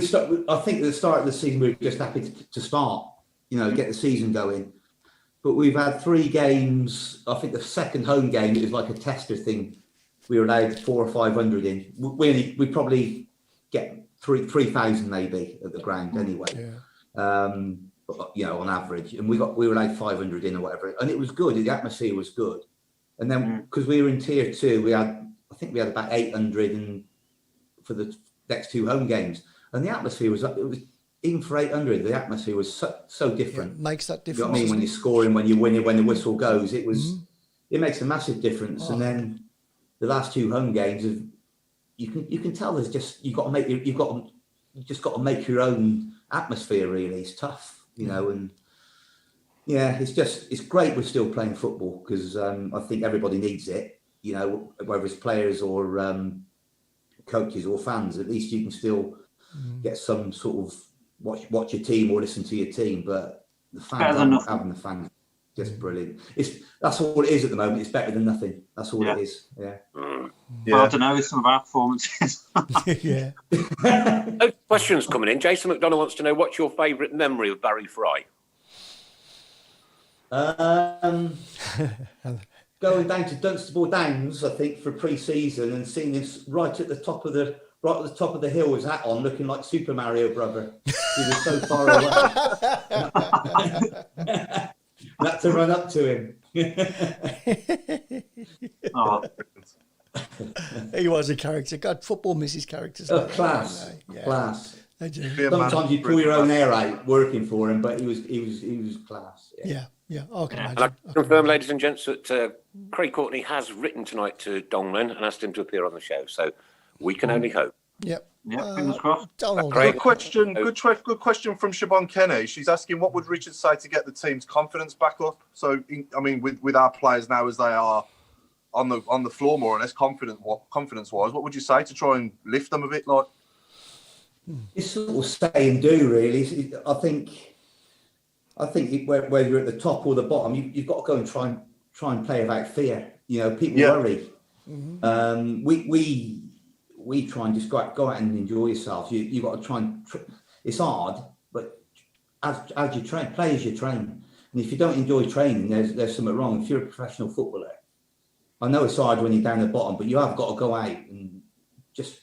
I think at the start of the season we were just happy to start. You know, get the season going. But we've had 3 games. I think the second home game is like a tester thing. We were allowed 400 or 500 in. We probably get 3,000 maybe at the ground anyway. You know, on average, and we were allowed 500 in or whatever, and it was good. The atmosphere was good. And then because we were in tier 2, I think we had about 800 and for the next 2 home games, and the atmosphere was even for 800, the atmosphere was so different. Yeah, makes that difference. You know what I mean? When you're scoring, when you're winning, when the whistle goes, it makes a massive difference. And then the last 2 home games, you can tell there's just you just got to make your own atmosphere. Really, it's tough, you know. And yeah, it's great we're still playing football because I think everybody needs it. You know, whether it's players or coaches or fans, at least you can still get some sort of watch your team or listen to your team, but the fans having the fans just brilliant. That's all it is at the moment. It's better than nothing. That's all it is. Yeah. Well, I don't know with some of our performances. Yeah. Questions coming in. Jason McDonough wants to know what's your favourite memory of Barry Fry? Going down to Dunstable Downs, I think, for pre-season and seeing this right at the top of the hill with his hat on, looking like Super Mario Brother. He was so far away. Had to run up to him. He was a character. God, football misses characters. Class. They do. Sometimes you pull your own hair out working for him, but he was class. Yeah. I can imagine. And I confirm, ladies and gents, that Craig Courtney has written tonight to Donglin and asked him to appear on the show. So we can only hope. Yep. Fingers crossed. Good question. Good question from Siobhan Kenny. She's asking, what would Richard say to get the team's confidence back up? So, I mean, with our players now as they are on the floor more or less, confidence-wise, what would you say to try and lift them a bit? Like, it's sort of say and do, really. I think whether you're at the top or the bottom, you've got to go and try and play without fear. You know, people worry. We try and just go out and enjoy yourself. You got to try and. It's hard, but as you train, play as you train. And if you don't enjoy training, there's something wrong. If you're a professional footballer, I know it's hard when you're down the bottom, but you have got to go out and just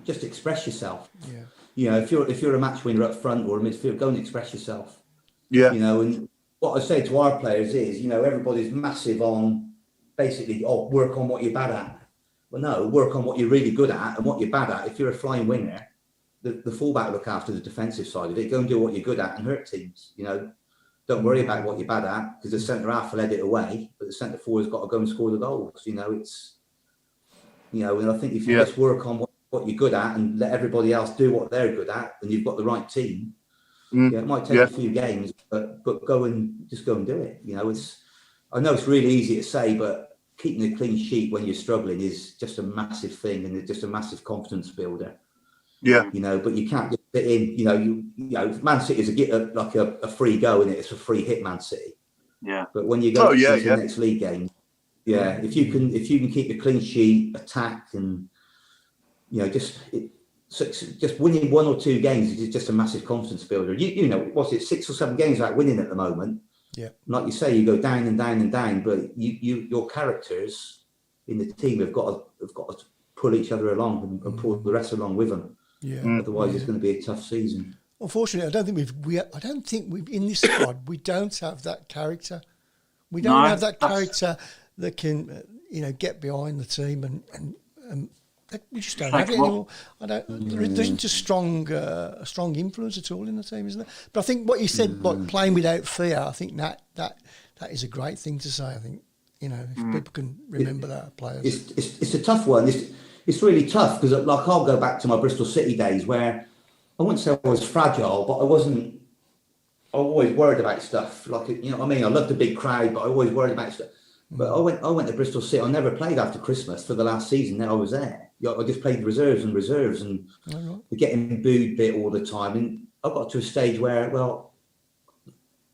express yourself. Yeah. You know, if you're a match winner up front or a midfield, go and express yourself. Yeah. You know, and what I say to our players is, you know, everybody's massive on basically, work on what you're bad at. Well, no, work on what you're really good at and what you're bad at. If you're a flying winger, the fullback look after the defensive side of it. Go and do what you're good at and hurt teams. You know, don't worry about what you're bad at because the centre half will head it away, but the centre forward's got to go and score the goals. You know, You know, and I think if you just work on what you're good at and let everybody else do what they're good at, and you've got the right team. Yeah, it might take a few games, but go and do it. You know, I know it's really easy to say, but keeping a clean sheet when you're struggling is just a massive thing, and it's just a massive confidence builder. Yeah, you know, but you can't just fit in. You know, Man City is a free go, and it's a free hit, Man City. Yeah. But when you go to the next league game, if you can keep a clean sheet, attack, and you know, just winning 1 or 2 games is just a massive confidence builder. You know, what's it, 6 or 7 games without winning at the moment? Yeah. Like you say, you go down and down and down, but your characters in the team have got to pull each other along and pull the rest along with them. Yeah. Otherwise, it's going to be a tough season. Unfortunately, I don't think we've in this squad we don't have that character. We don't have that character that can get behind the team and we just don't have it anymore. There isn't a strong influence at all in the team, isn't there? But I think what you said, like playing without fear, I think that is a great thing to say. I think if people can remember that, players. It's a tough one. It's really tough because, like, I'll go back to my Bristol City days where I wouldn't say I was fragile, but I wasn't. I always worried about stuff. Like, you know what I mean? I loved the big crowd, but I always worried about stuff. But I went to Bristol City. I never played after Christmas for the last season that I was there. I just played reserves, and we're getting booed bit all the time. And I got to a stage where, well,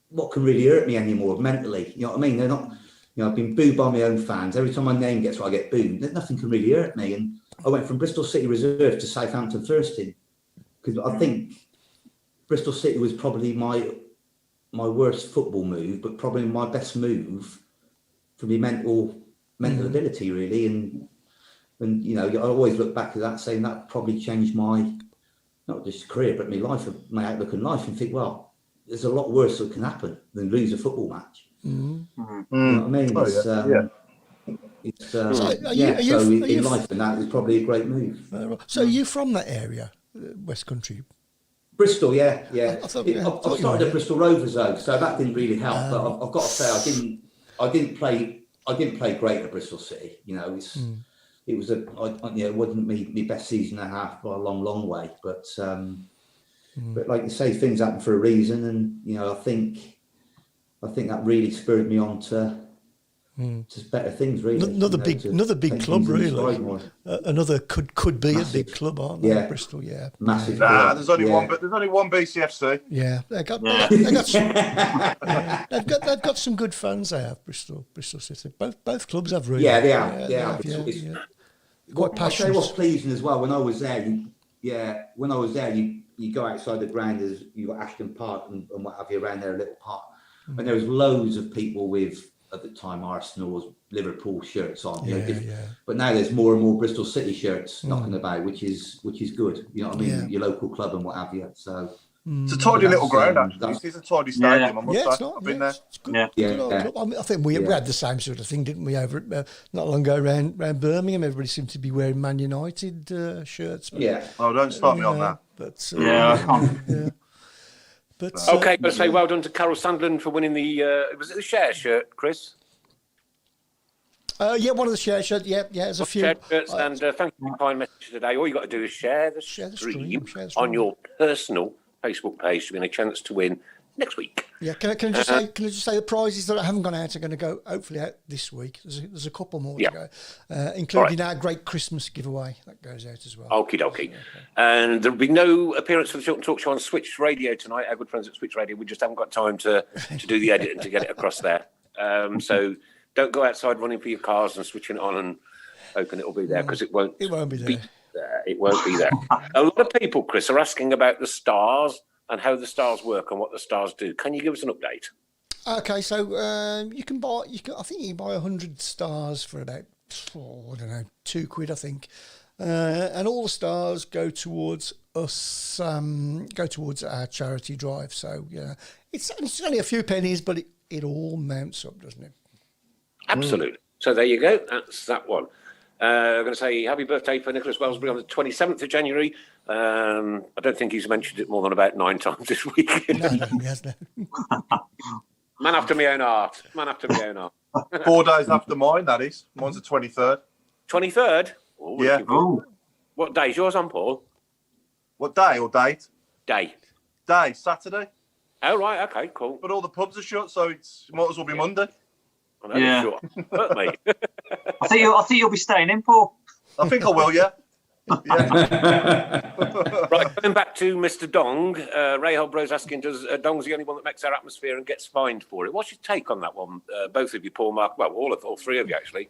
what can really hurt me anymore mentally? You know what I mean? They're not. I've been booed by my own fans. Every time my name gets right, I get booed. Nothing can really hurt me. And I went from Bristol City reserve to Southampton first team because I think Bristol City was probably my worst football move, but probably my best move for my mental ability, really. And I always look back at that saying that probably changed my, not just career, but my life, my outlook in life, and think, well, there's a lot worse that can happen than lose a football match. You know what I mean? In life, and that is probably a great move. So are you from that area, West Country? Bristol, yeah. I started at Bristol Rovers though, so that didn't really help. But I've got to say, I didn't play great at Bristol City. You know, it wasn't my best season and a half by a long way. But like you say, things happen for a reason, and I think that really spurred me on to better things. Really, another big club, really. Another could be massive. A big club, aren't they? Yeah. Bristol, yeah, massive. There's only one, but there's only one BCFC. Yeah, they've got some good fans. They have Bristol City. Both clubs have really. Yeah, they are. Yeah. Quite passionate. I'll tell you what's pleasing as well. When I was there, you go outside the ground. You got Ashton Park and what have you around there, a little park. And there was loads of people with, at the time, Arsenal's, Liverpool shirts on. But now there's more and more Bristol City shirts knocking about, which is good. You know what I mean? Yeah. Your local club and what have you. So it's a tidy little ground, actually. It's a tidy stadium. I must say. I've been there. It's good. I think we had the same sort of thing, didn't we? Over not long ago around Birmingham, everybody seemed to be wearing Man United shirts. But, Oh, don't start me on that. But But okay, got to say well done to Carol Sandland for winning the. Was it the share shirt, Chris? One of the share shirts. Yeah, there's a few. Share shirts, and thank you for your kind message today. All you got to do is share the stream on your personal Facebook page to win a chance to win next week. Yeah, can I just say the prizes that haven't gone out are going to go hopefully out this week. There's a couple more to go, including our great Christmas giveaway that goes out as well. Okie dokie. And there'll be no appearance for the Tilton Talk Show on Switch Radio tonight. Our good friends at Switch Radio, we just haven't got time to do the edit and to get it across there. So don't go outside running for your cars and switching it on and hoping it'll be there, because it won't be there. It won't be there. A lot of people, Chris, are asking about the stars and how the stars work and what the stars do. Can you give us an update? Okay, so you can buy. I think you can buy 100 stars for about £2, I think, and all the stars go towards us. Go towards our charity drive. So it's only a few pennies, but it all mounts up, doesn't it? Absolutely. So there you go. That's that one. I'm going to say happy birthday for Nicholas Wellsbury on the 27th of January. I don't think he's mentioned it more than about 9 times this week. No, he has no. Man after my own heart. 4 days after mine, that is. Mine's the 23rd. 23rd? Oh, Yeah. What day's yours on, Paul? What day or date? Day. Day, Saturday. Oh, right. Okay, cool. But all the pubs are shut, so it might as well be Monday. I know, yeah. Sure. Hurt me. I think you'll be staying in, Paul. I think I will, yeah. Right, going back to Mr. Dong, Ray Holbro's asking, does Dong's the only one that makes our atmosphere and gets fined for it? What's your take on that one? Both of you, Paul, Mark, well, all three of you, actually.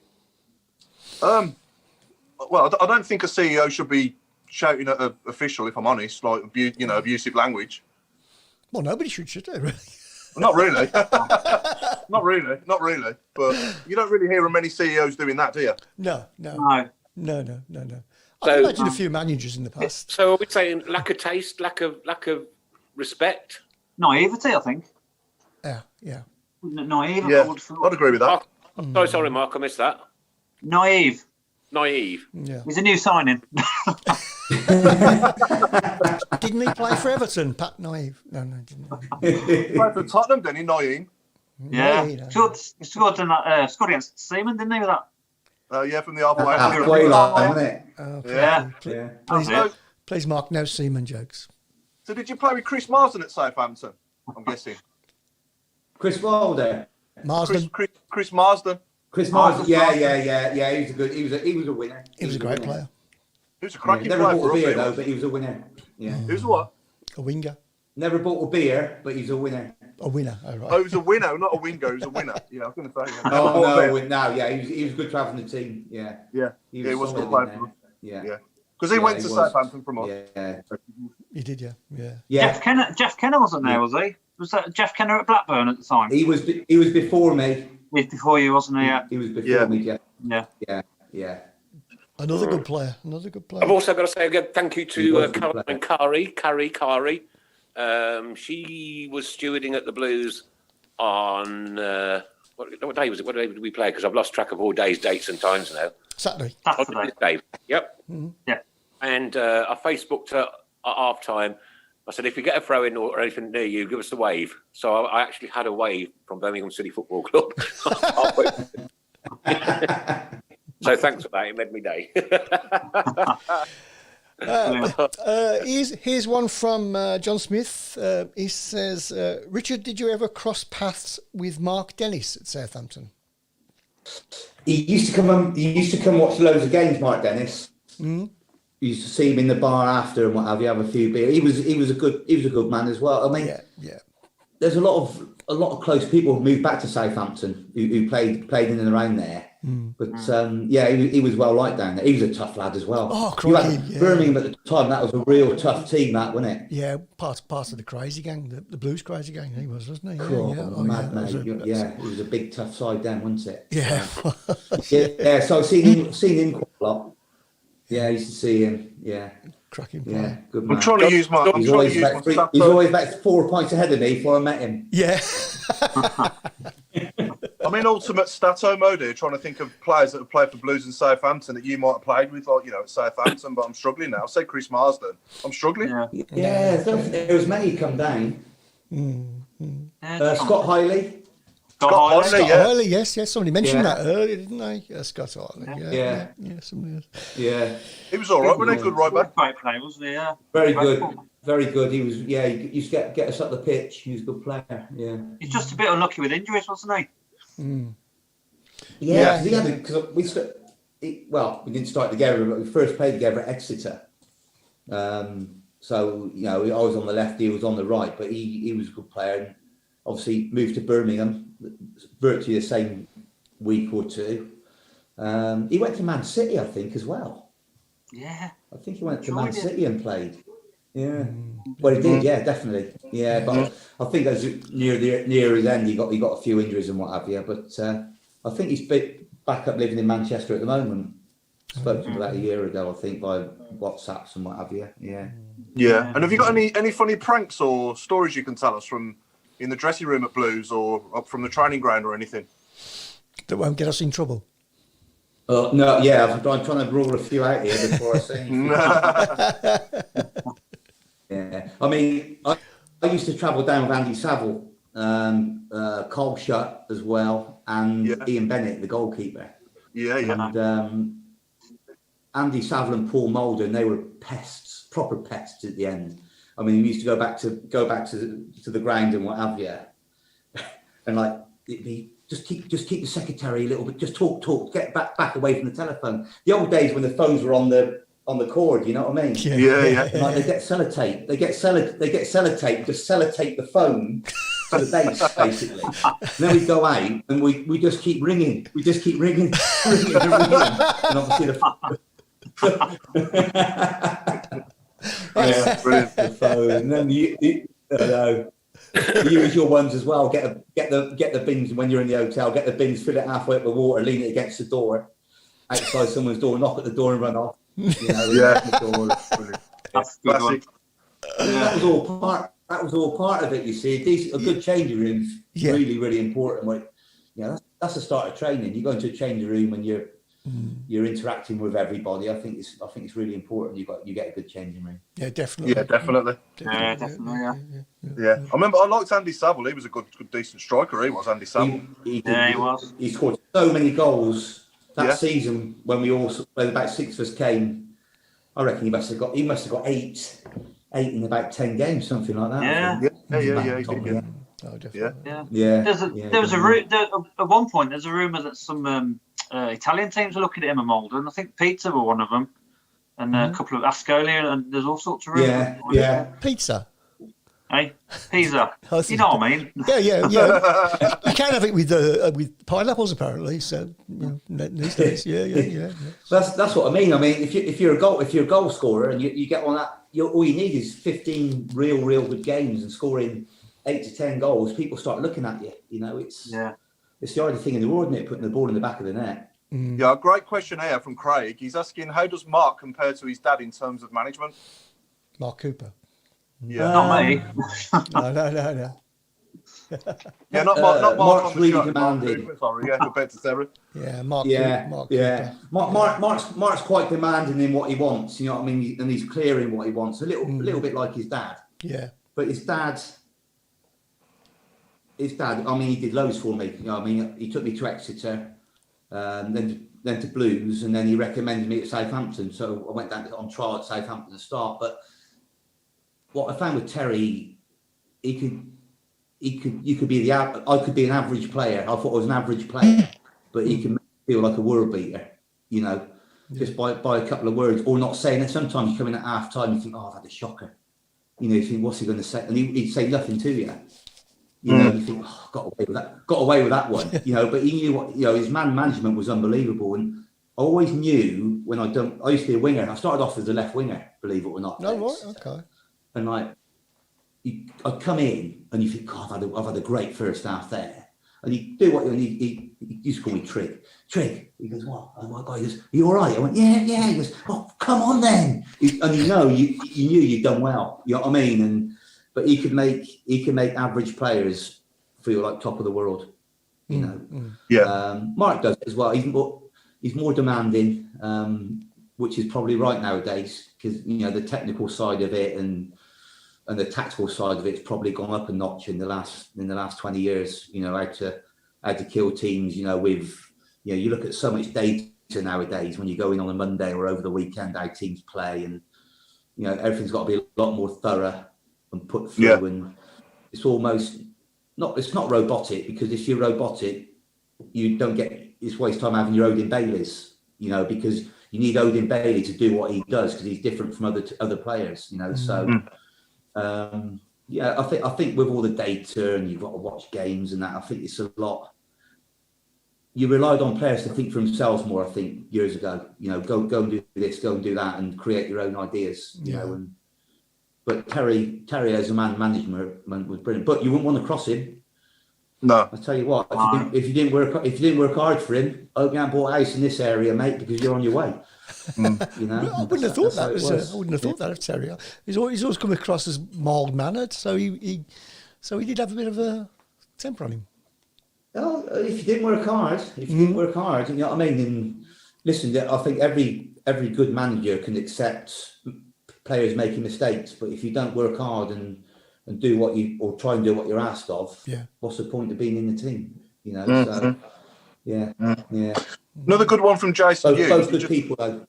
Well, I don't think a CEO should be shouting at an official, if I'm honest, like, abusive language. Well, nobody should they, really? Not really. Not really. But you don't really hear of many CEOs doing that, do you? No. I can imagine a few managers in the past. So are we saying lack of taste, lack of respect? Naivety, I think. Yeah. Naive. Yeah, I'd agree with that. Sorry, Mark, I missed that. Naive. Yeah. He's a new signing. Didn't he play for Everton, Pat Naive? No, didn't He played for Tottenham, didn't he, Naeem? Yeah. He scored against Seaman, didn't he, with that? Yeah, from the halfway line, wasn't it? Okay. Yeah. Please, Mark, no Seaman jokes. So did you play with Chris Marsden at Southampton? I'm guessing. Chris Wilder. Marsden. Chris Marsden. Chris Marsden. Yeah. He was a winner. He was a great player. He was a cracking player. Never bought a beer though, but he was a winner. Yeah. He was a what? A winger. Never bought a beer, but he's a winner. A winner. Oh, right. Oh, he was a winner, not a winger. He was a winner. Yeah, I was going to say. Yeah. He was good travelling the team. Yeah. He was good solid player. Yeah. Because he went to Southampton from us. Yeah. He did, yeah. Jeff Kenner wasn't there, was he? Was that Jeff Kenner at Blackburn at the time? He was before me. He was before you, wasn't he? Yeah. He was before me, Jeff. Yeah. Another good player. I've also got to say again, thank you to Caroline Kari. She was stewarding at the Blues on what day was it? What day did we play? Because I've lost track of all days, dates, and times now. Saturday. Yep. Mm-hmm. Yeah. And I Facebooked her at half time. I said, if you get a throw in or anything near you, give us the wave. So I actually had a wave from Birmingham City Football Club. So thanks for that. It made me day. Here's one from John Smith. He says, Richard, did you ever cross paths with Mark Dennis at Southampton? He used to come watch loads of games, Mark Dennis. Mm-hmm. You used to see him in the bar after and what have you, have a few beers. He was a good man as well. I mean, yeah. There's a lot of close people who moved back to Southampton who played in and around there. But he was well liked down there. He was a tough lad as well. Oh, crikey, Birmingham at the time, that was a real tough team, that, wasn't it? Yeah, part of the crazy gang, the Blues crazy gang. He was, wasn't he? It was a big tough side then, wasn't it? Yeah. So I've seen him quite a lot. Yeah, I used to see him. Yeah. Cracking player. Yeah, good man. I'm trying to use my. He's always about 4 points ahead of me before I met him. Yeah. I'm in ultimate stato mode here, trying to think of players that have played for Blues in Southampton that you might have played with, like, at Southampton, but I'm struggling now. I say Chris Marsden. I'm struggling. Yeah, there was many come down. Scott Hiley. Scott Hiley, yes. Somebody mentioned that earlier, didn't they? Scott Hiley. Yeah. Somebody else. Yeah. He was all right, wasn't he? Good right back. Great player, wasn't he? Yeah. Very good. Very good. He was. Yeah, he used to get us up the pitch. He was a good player. Yeah. He's just a bit unlucky with injuries, wasn't he? Yeah. Because we didn't start together, but we first played together at Exeter. So I was on the left, he was on the right, but he was a good player. And obviously moved to Birmingham virtually the same week or two. He went to Man City, I think, as well. Yeah. I think he went to Man City and played. Yeah. Well, he did. Yeah, definitely. Yeah, but I think as near his end, he got a few injuries and what have you. But I think he's back up living in Manchester at the moment. Spoke to him about a year ago, I think, by WhatsApps and what have you. Yeah. Yeah. And have you got any funny pranks or stories you can tell us from in the dressing room at Blues or up from the training ground or anything? That won't get us in trouble. No, yeah, I'm trying to rule a few out here before I say anything. Yeah, I mean, I used to travel down with Andy Saville, Cole Shutt as well, and Ian Bennett, the goalkeeper. Yeah. Andy Saville and Paul Mulder, and they were pests, proper pests at the end. I mean, we used to go back to the ground and what have you, and like it'd be just keep the secretary a little bit, just talk, get back away from the telephone. The old days when the phones were on the cord, you know what I mean? Yeah. Like they get sellotape, just sellotape the phone to the base, basically. And then we go out and we just keep ringing. We just keep ringing. And obviously the phone. And then you use your ones as well. Get the bins when you're in the hotel. Get the bins, fill it halfway up with water, lean it against the door, outside someone's door, knock at the door and run off. You know, the door. That's a good one. That was all part of it. You see, a good changing room's really, really important. Like, that's the start of training. You go into a changing room and you're interacting with everybody. I think it's really important. You get a good changing room. Yeah, definitely. Yeah, definitely. Yeah, definitely. Yeah. I remember I liked Andy Saville. He was a good decent striker. He was Andy Saville. He was. He scored so many goals that season when about 6 of us came. I reckon he must have got 8 in about 10 games, something like that. Yeah. Oh, definitely. Yeah. There was at one point. There's a rumor that some Italian teams are looking at him and Mulder, and I think Pizza were one of them, and a couple of Ascoli, and there's all sorts of rumors. Yeah. Pizza. Hey, pizza. You know what I mean? Yeah. You can have it with pineapples, apparently. So these days, yeah. That's what I mean. I mean, if you're a goal scorer and you get on that, all you need is 15 real good games and scoring 8 to 10 goals. People start looking at you. You know, it's the only thing in the world, isn't it? Putting the ball in the back of the net. Yeah, a great question here from Craig. He's asking, how does Mark compare to his dad in terms of management? Mark Cooper. Yeah. Not me. No. Yeah, not Mark Mark's on the really show. demanding. Compared to Sarah. Yeah, Mark. Yeah. Mark's quite demanding in what he wants. You know what I mean? And he's clear in what he wants. A little bit like his dad. Yeah. But his dad. I mean, he did loads for me. You know, I mean, he took me to Exeter, then to Blues, and then he recommended me to Southampton. So I went down on trial at Southampton to start. But what I found with Terry, I could be I could be an average player. I thought I was an average player, but he can make me feel like a world beater. You know, just by a couple of words or not saying it. Sometimes you come in at half time, you think, oh, I've had a shocker. You know, you think, what's he going to say? And he'd say nothing to you. You know, you think, oh, got away with that one. You know, but he knew what, his man management was unbelievable. And I always knew when I used to be a winger. I started off as a left winger, believe it or not. No, right, okay. And like, I'd come in and you think, God, I've had a great first half there. And you do what he used to call me Trig. Trig. He goes, what? And my guy goes, are you all right? I went, yeah. He goes, oh, come on then. And you knew you'd done well. You know what I mean? But he could make average players feel like top of the world. You know. Yeah. Mark does it as well. He's more demanding, which is probably right nowadays because the technical side of it and the tactical side of it's probably gone up a notch in the last 20 years. You know, how to kill teams. You know, you look at so much data nowadays when you go in on a Monday or over the weekend how teams play, and everything's got to be a lot more thorough and put through. And it's almost it's not robotic, because if you're robotic, you don't get, it's waste time having your Odin Baileys. Because you need Odin Bailey to do what he does because he's different from other players. So. I think with all the data and you've got to watch games and that, I think it's a lot. You relied on players to think for themselves more, I think, years ago. Go and do this, go and do that, and create your own ideas. But Terry as a man management was brilliant. But you wouldn't want to cross him. No. I tell you what, if you didn't work hard for him, open and bought a house in this area, mate, because you're on your way. I wouldn't have thought that. I wouldn't have thought that of Terry. He's always come across as mild mannered, so he did have a bit of a temper on him. Well, if you didn't work hard, you know what I mean. And listen, I think every good manager can accept players making mistakes, but if you don't work hard and do or try and do what you're asked of, what's the point of being in the team? So, yeah. Another good one from Jason Hughes. Both good people, though.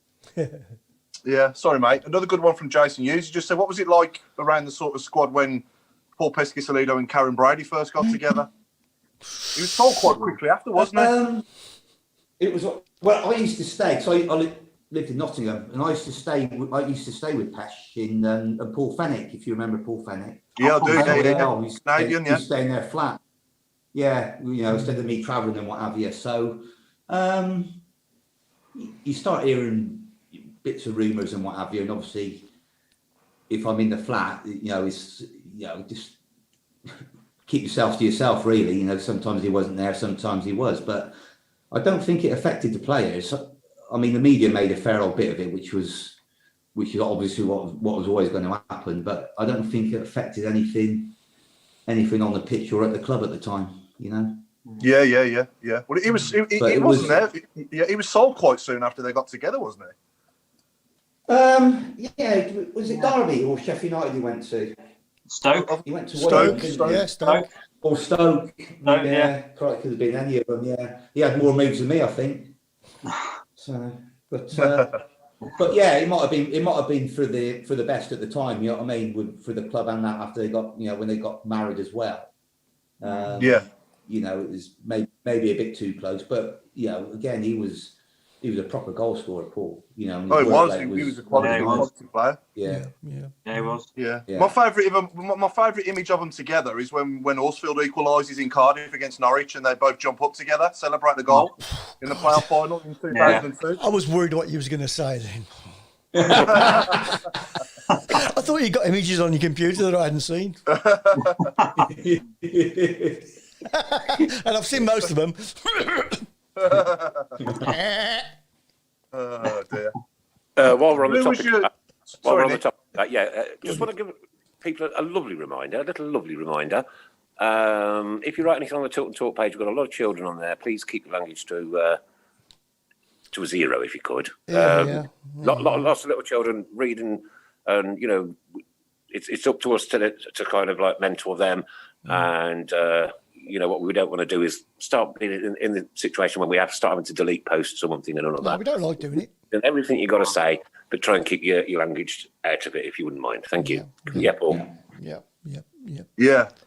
Yeah, sorry, mate. Another good one from Jason Hughes. He just said, what was it like around the sort of squad when Paul Pesci-Salido and Karen Brady first got together? He was told quite quickly after, wasn't he? It was, well, I used to stay, so I lived in Nottingham, and I used to stay with Pesh and Paul Fennick, if you remember Paul Fennick. Yeah, I do. Yeah. Canadian, yeah. He stay in their flat. Yeah, instead of me travelling and what have you. So you start hearing bits of rumours and what have you, and obviously, if I'm in the flat, it's just keep yourself to yourself, really. Sometimes he wasn't there, sometimes he was, but I don't think it affected the players. I mean, the media made a fair old bit of it, which is obviously what was always going to happen, but I don't think it affected anything on the pitch or at the club at the time. Yeah. Well, he wasn't there. Yeah, he was sold quite soon after they got together, wasn't he? Yeah, was it Derby or Sheffield United he went to? Stoke. He went to Stoke. Stoke. Or Stoke. Yeah. Probably could have been any of them. Yeah, he had more moves than me, I think. So, but yeah, it might have been for the best at the time. You know what I mean? For the club and that after they got when they got married as well. Yeah. It was maybe a bit too close, but again, he was a proper goal scorer, Paul. He was a quality player. Yeah, he was. Yeah. My favourite image of them together is when Horsfield equalises in Cardiff against Norwich, and they both jump up together, celebrate the goal in the playoff final in 2002. Yeah. I was worried what you was going to say then. I thought you got images on your computer that I hadn't seen. And I've seen most of them. Oh dear. While we're on the topic, just want to give people a little lovely reminder. If you write anything on the Tilton Talk page, we've got a lot of children on there. Please keep the language to a 0 if you could. Lots of little children reading, and it's up to us to kind of like mentor them, and what we don't want to do is start being in the situation when we have to start having to delete posts or one thing and another. No, we don't like doing it. And everything you got to say, but try and keep your language out of it if you wouldn't mind. Thank you. Yeah, Paul. Yeah.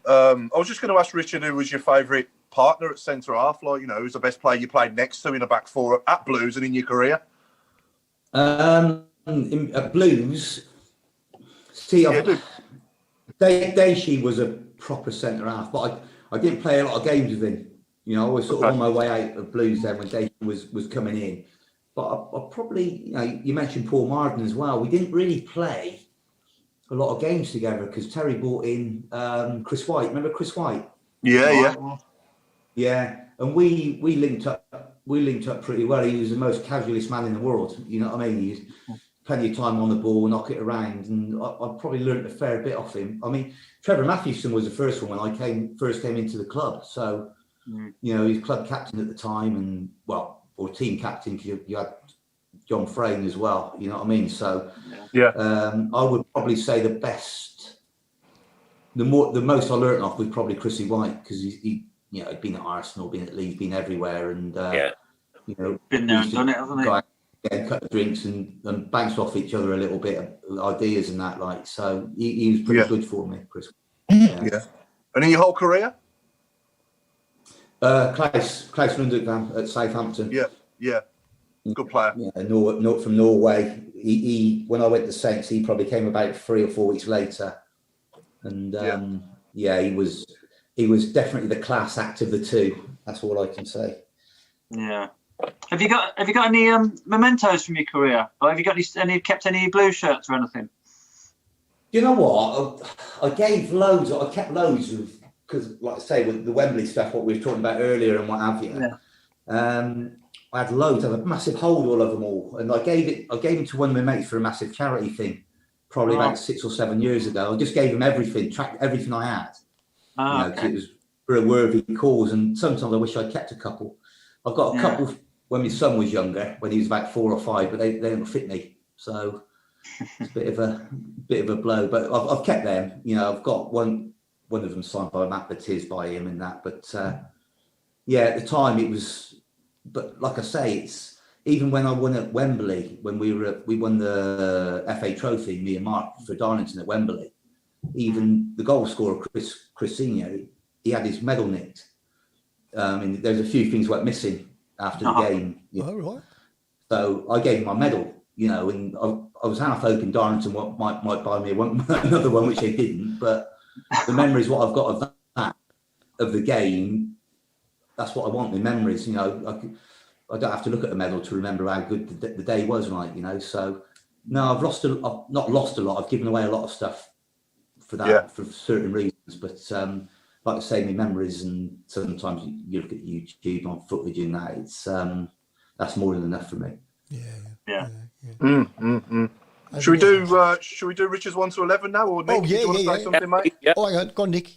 I was just going to ask Richard, who was your favourite partner at centre half? Who's the best player you played next to in a back four at Blues and in your career? At Blues, Daishi was a proper centre half, but I didn't play a lot of games with him. I was sort of on my way out of Blues then when Daishi was coming in. But I probably, you mentioned Paul Marden as well. We didn't really play a lot of games together because Terry brought in Chris White. Remember Chris White? Yeah. And we linked up pretty well. He was the most casualist man in the world. You know what I mean? He was plenty of time on the ball, knock it around, and I probably learned a fair bit off him. I mean, Trevor Matthewson was the first one when I first came into the club. So, he was club captain at the time, or team captain. You had John Frayne as well. You know what I mean? So, I would probably say the best, the most I learned off was probably Chrissy White because he he'd been at Arsenal, been at Leeds, been everywhere, and been there and done it, hasn't he? Cut the drinks and bounced off each other a little bit of ideas and that, like. So he was pretty good for me, Chris. Yeah. And in your whole career? Klaus Lundegren at Southampton. Yeah. Good player. Yeah, from Norway. He when I went to Saints, he probably came about 3 or 4 weeks later. And he was definitely the class act of the two. That's all I can say. Yeah. Have you got any mementos from your career? Or have you got kept any blue shirts or anything? You know what? I kept loads of, because like I say, with the Wembley stuff, what we were talking about earlier and what have you. Yeah. I had loads. I had a massive hold of them all, and I gave them to one of my mates for a massive charity thing, probably about 6 or 7 years ago. I just gave him everything, tracked everything I had. Because it was for a worthy cause, and sometimes I wish I'd kept a couple. I've got a couple when my son was younger, when he was about 4 or 5, but they don't fit me, so it's a bit of a blow. But I've kept them. I've got one of them signed by Matt Batiz by him and that. But at the time it was. But like I say, even when I won at Wembley, when we won the FA Trophy, me and Mark for Darlington at Wembley. Even the goal scorer Chris Senior, he had his medal nicked. And there's a few things went missing after the game. Oh, right. So I gave him my medal, and I was half hoping Darlington might buy me another one, which they didn't. But the memories, what I've got of the game, that's what I want. The memories, I don't have to look at the medal to remember how good the day was, like, So no, I've not lost a lot. I've given away a lot of stuff for that, for certain reasons. But like I say, my memories, and sometimes you look at YouTube on footage and that, it's that's more than enough for me. Yeah. Should we do Richard's 1 to 11 now, or Nick? Oh, yeah, do you want to say something, mate? Yeah. Oh, hang on, go on, Nick.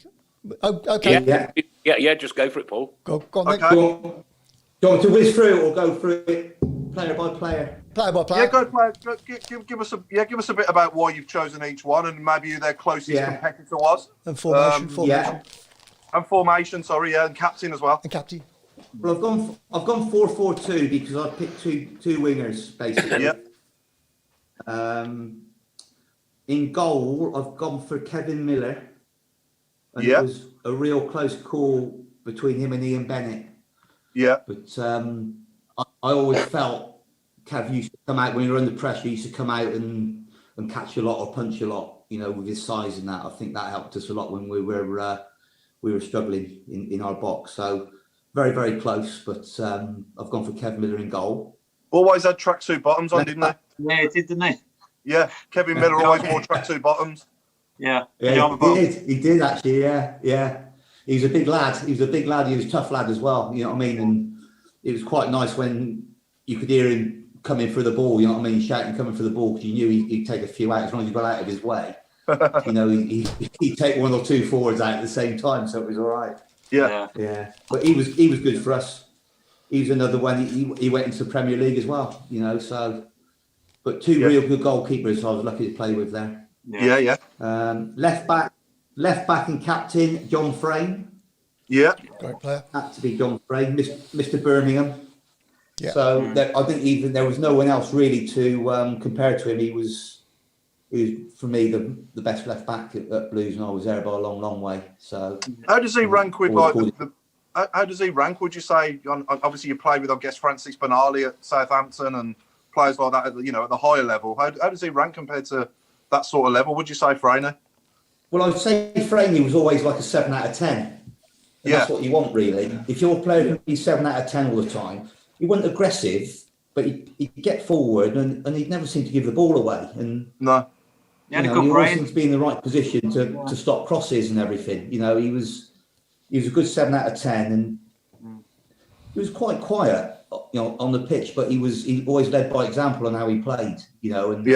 Oh, okay. Yeah. Just go for it, Paul. Go on, Nick. Okay. Do you want to whiz through it or go through it player by player? Player by player. Yeah, go player. Give us a bit about why you've chosen each one, and maybe who their closest competitor was. And formation. Yeah. And formation, sorry, and captain as well. And captain. Well, I've gone 4-4-2 because I picked two wingers basically. Yeah. In goal, I've gone for Kevin Miller. And Yeah. it was a real close call between him and Ian Bennett. Yeah. But I always felt Kev used to come out when you were under pressure. He used to come out and catch a lot or punch a lot. With his size and that. I think that helped us a lot when we were struggling in our box. So very, very close. But I've gone for Kevin Miller in goal. Always had tracksuit bottoms on, didn't they? Yeah, it did, didn't he? Yeah. Kevin Miller always wore tracksuit bottoms. Yeah. He did actually. Yeah. He was a big lad. He was a tough lad as well. You know what I mean? And it was quite nice when you could hear him coming for the ball. You know what I mean? Shouting, coming for the ball, because you knew he'd take a few out as long as you got out of his way. He'd take one or two forwards out at the same time, so it was all right. Yeah. But he was good for us. He was another one. He went into the Premier League as well. So. But two real good goalkeepers I was lucky to play with there. Yeah. Left back and captain, John Frame. Yeah. Great player. Had to be John Frame, Mr. Birmingham. Yeah. So I think there was no one else really to compare to him. He was for me the best left back at Blues, and I was there by a long, long way. So how does he rank with how does he rank? Would you say? Obviously, you played with, I guess, Francis Benali at Southampton and players like that. At the higher level. How does he rank compared to that sort of level? Would you say, Frainer? Well, I would say Franey was always like a 7 out of 10. That's what you want, really. If your player can be 7 out of 10 all the time, he wasn't aggressive, but he'd get forward and he'd never seem to give the ball away. And no, he always seemed to be in the right position to stop crosses and everything. He was a good 7 out of 10, and he was quite quiet, on the pitch, but he always led by example on how he played. And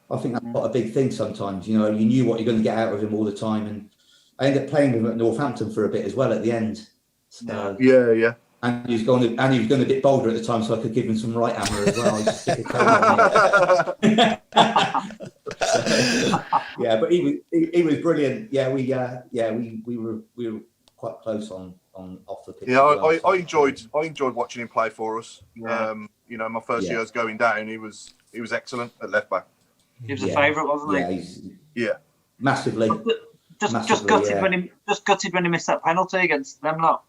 I think that's quite a big thing sometimes. You knew what you're going to get out of him all the time, and I ended up playing with him at Northampton for a bit as well at the end. So, yeah. And he was going a bit bolder at the time, so I could give him some right hammer as well. Just stick a toe on it. Yeah, but he was brilliant. Yeah, we were quite close on off the pitch. Yeah, I enjoyed watching him play for us. Yeah. My first years going down, he was excellent at left back. He was a favourite, wasn't he? Yeah, massively. Just gutted when he missed that penalty against them lot.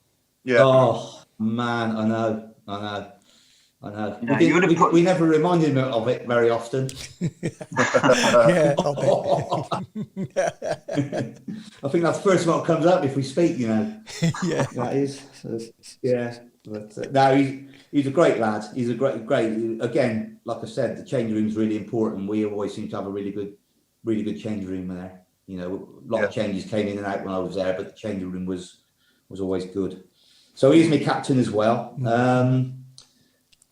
Yeah. Oh man, I know. Yeah, we never reminded him of it very often. Yeah, I think that's the first one that comes up if we speak. Yeah, that is. Yeah, but no, he's a great lad. He's a great. Again, like I said, the change room is really important. We always seem to have a really good change room there. A lot of changes came in and out when I was there, but the change room was always good. So he's my captain as well.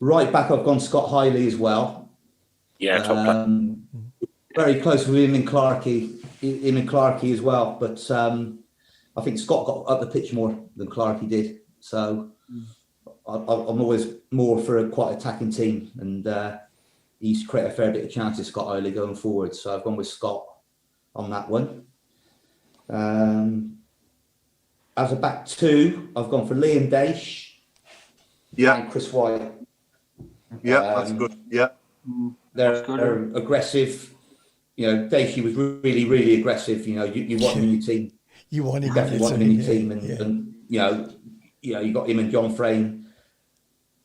Right back, I've gone Scott Hiley as well. Yeah, top player. Very close with him and Clarkey as well. But I think Scott got up the pitch more than Clarkey did. So I'm always more for a quite attacking team, and he used to create a fair bit of chances, Scott Hiley, going forward. So I've gone with Scott on that one. As a back two, I've gone for Liam Daish and Chris White. Yeah, that's good. Yeah. They're aggressive. You know, Dacey was really, really aggressive. You know, you want him in your team. You want him You definitely want him in your team, and you got him and John Frame.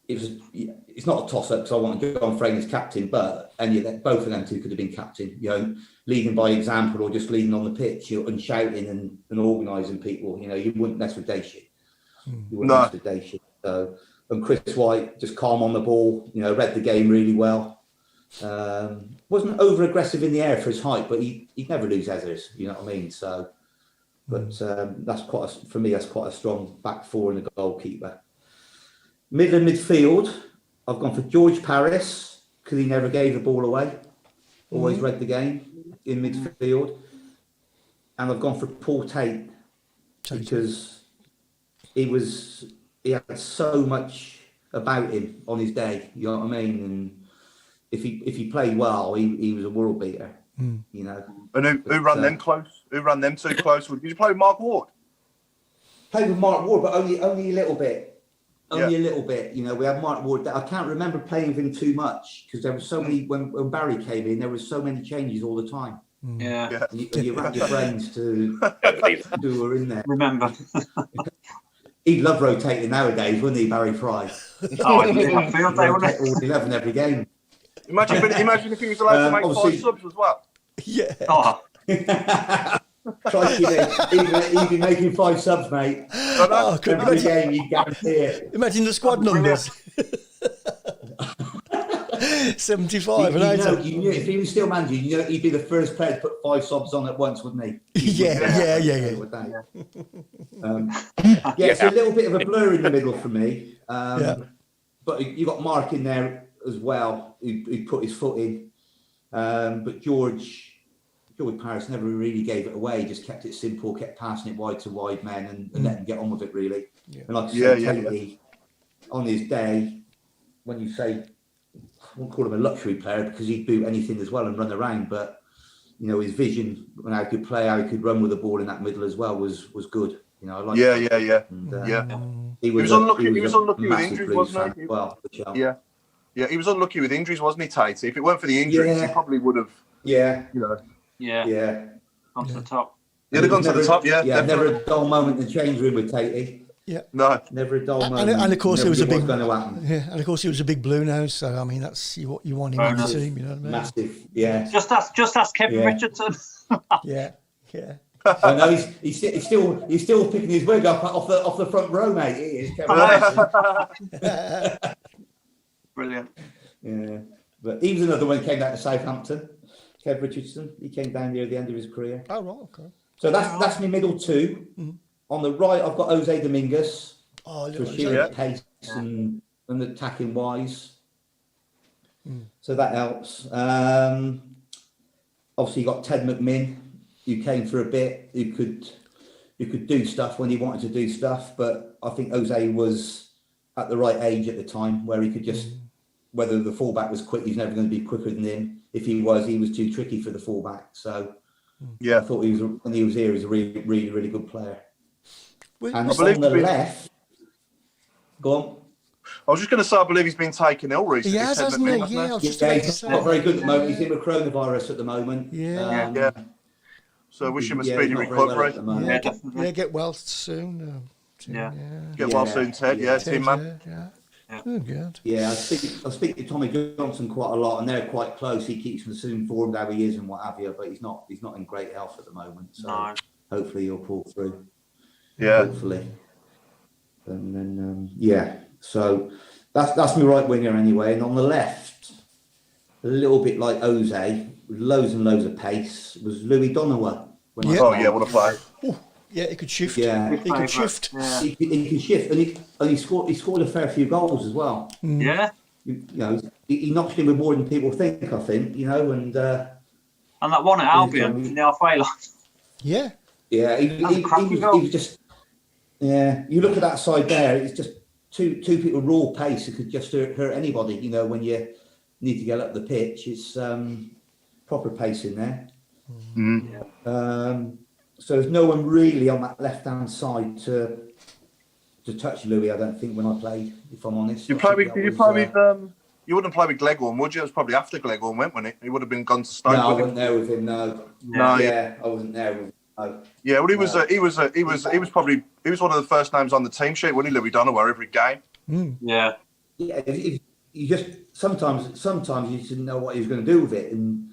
It's not a toss up because I want John Frame as captain, but both of them two could have been captain. You know, leading by example or just leading on the pitch and shouting and organising people. You know, you wouldn't mess with Dacey. You wouldn't mess with Dacey. So, and Chris White just calm on the ball. You know, read the game really well. Wasn't over aggressive in the air for his height, but he'd never lose headers. You know what I mean? So, but that's for me. That's quite a strong back four and a goalkeeper. Middle and midfield, I've gone for George Paris because he never gave the ball away. Always read the game in midfield, and I've gone for Paul Tate because he had so much about him on his day. You know what I mean? And if he played well, he was a world beater. You know. And who ran them close? Who ran them too close? Did you play with Mark Ward? Played with Mark Ward, but only a little bit. Only a little bit. You know, we had Mark Ward. I can't remember playing with him too much because there were so many when Barry came in. There was so many changes all the time. Yeah. And you rack your brains to do who were in there. Remember. He'd love rotating nowadays, wouldn't he, Barry Fry? Oh, I feel they would. All 11 every game. Imagine if he was allowed to make 5 subs as well. Yeah. Oh. Try he'd be making 5 subs, mate. Every game, you guarantee it. Imagine the squad numbers. 75 and 80. You knew if he was still manager, you know he'd be the first player to put 5 subs on at once, wouldn't he? Yeah. It's a little bit of a blur in the middle for me. But you got Mark in there as well, who put his foot in. But George Paris never really gave it away, just kept it simple, kept passing it wide to wide men and let them get on with it, really. And like I said, Tatey, on his day, when you say, I won't call him a luxury player because he'd boot anything as well and run around, but you know, his vision and how he could play, how he could run with the ball in that middle as well was good. You know, I like He was unlucky with injuries, wasn't he? Well, he was unlucky with injuries, wasn't he, Tatey? If it weren't for the injuries, he probably would have. Yeah. You know. Yeah. On to the top. Yeah, they've gone to the top. Yeah. Never a dull moment in the change room with Tatey. Yeah. No. Never a dull moment. And of course, it was a big. Going to happen. Yeah, and of course, he was a big blue nose. So I mean, that's you want him in the team. You know what I mean? Massive. Yeah. Just ask Kevin Richardson. Yeah. I know he's still picking his wig up off the front row, mate. He is, Kevin. Brilliant. Yeah, but he was another one who came down to Southampton. Kev Richardson. He came down near the end of his career. Oh right, okay. So that's my middle two. On the right, I've got Jose Dominguez for sheer pace and attacking wise. So that helps. Obviously, you got Ted McMinn, who came for a bit, who could do stuff when he wanted to do stuff. But I think Jose was at the right age at the time where he could just, whether the fullback was quick, he's never going to be quicker than him. If he was too tricky for the fullback. So I thought when he was here, he was a really, really, really good player. And on the left, go on. I was just going to say, I believe he's been taken ill recently. He has, hasn't he? Yeah, he's not very good at the moment. He's in with coronavirus at the moment. Yeah. So wish him a speedy recovery. Yeah, get well soon. Get well soon, Ted. Yeah, team man. Oh, good. Yeah, I speak to Tommy Johnson quite a lot, and they're quite close. He keeps us informed how he is and what have you, but he's not in great health at the moment. So hopefully he'll pull through. Yeah. Hopefully. And then so that's my right winger anyway. And on the left, a little bit like Jose, with loads and loads of pace, was Louis Donowa. What a play! Yeah, he could shift. Yeah, he could shift. Yeah. He could shift, and he scored a fair few goals as well. Yeah. You know, he knocked in with more than people think. I think, you know, and that one at Albion in the halfway line. Yeah. Yeah, he was just. Yeah, you look at that side there. It's just two people raw pace that could just hurt anybody. You know, when you need to get up the pitch, it's proper pace in there. So there's no one really on that left-hand side to touch Louis. I don't think when I played, if I'm honest. Did you play with You wouldn't play with Gleghorn, would you? It was probably after Gleghorn went, wouldn't it? He would have been gone to Stoke. No, I wouldn't wasn't there with him. No. No, Yeah, I wasn't there with him. No. Yeah, well, he was No. he was one of the first names on the team sheet, wasn't he, Louis Donoghue, every game? Yeah. Yeah, you just sometimes you just didn't know what he was going to do with it, and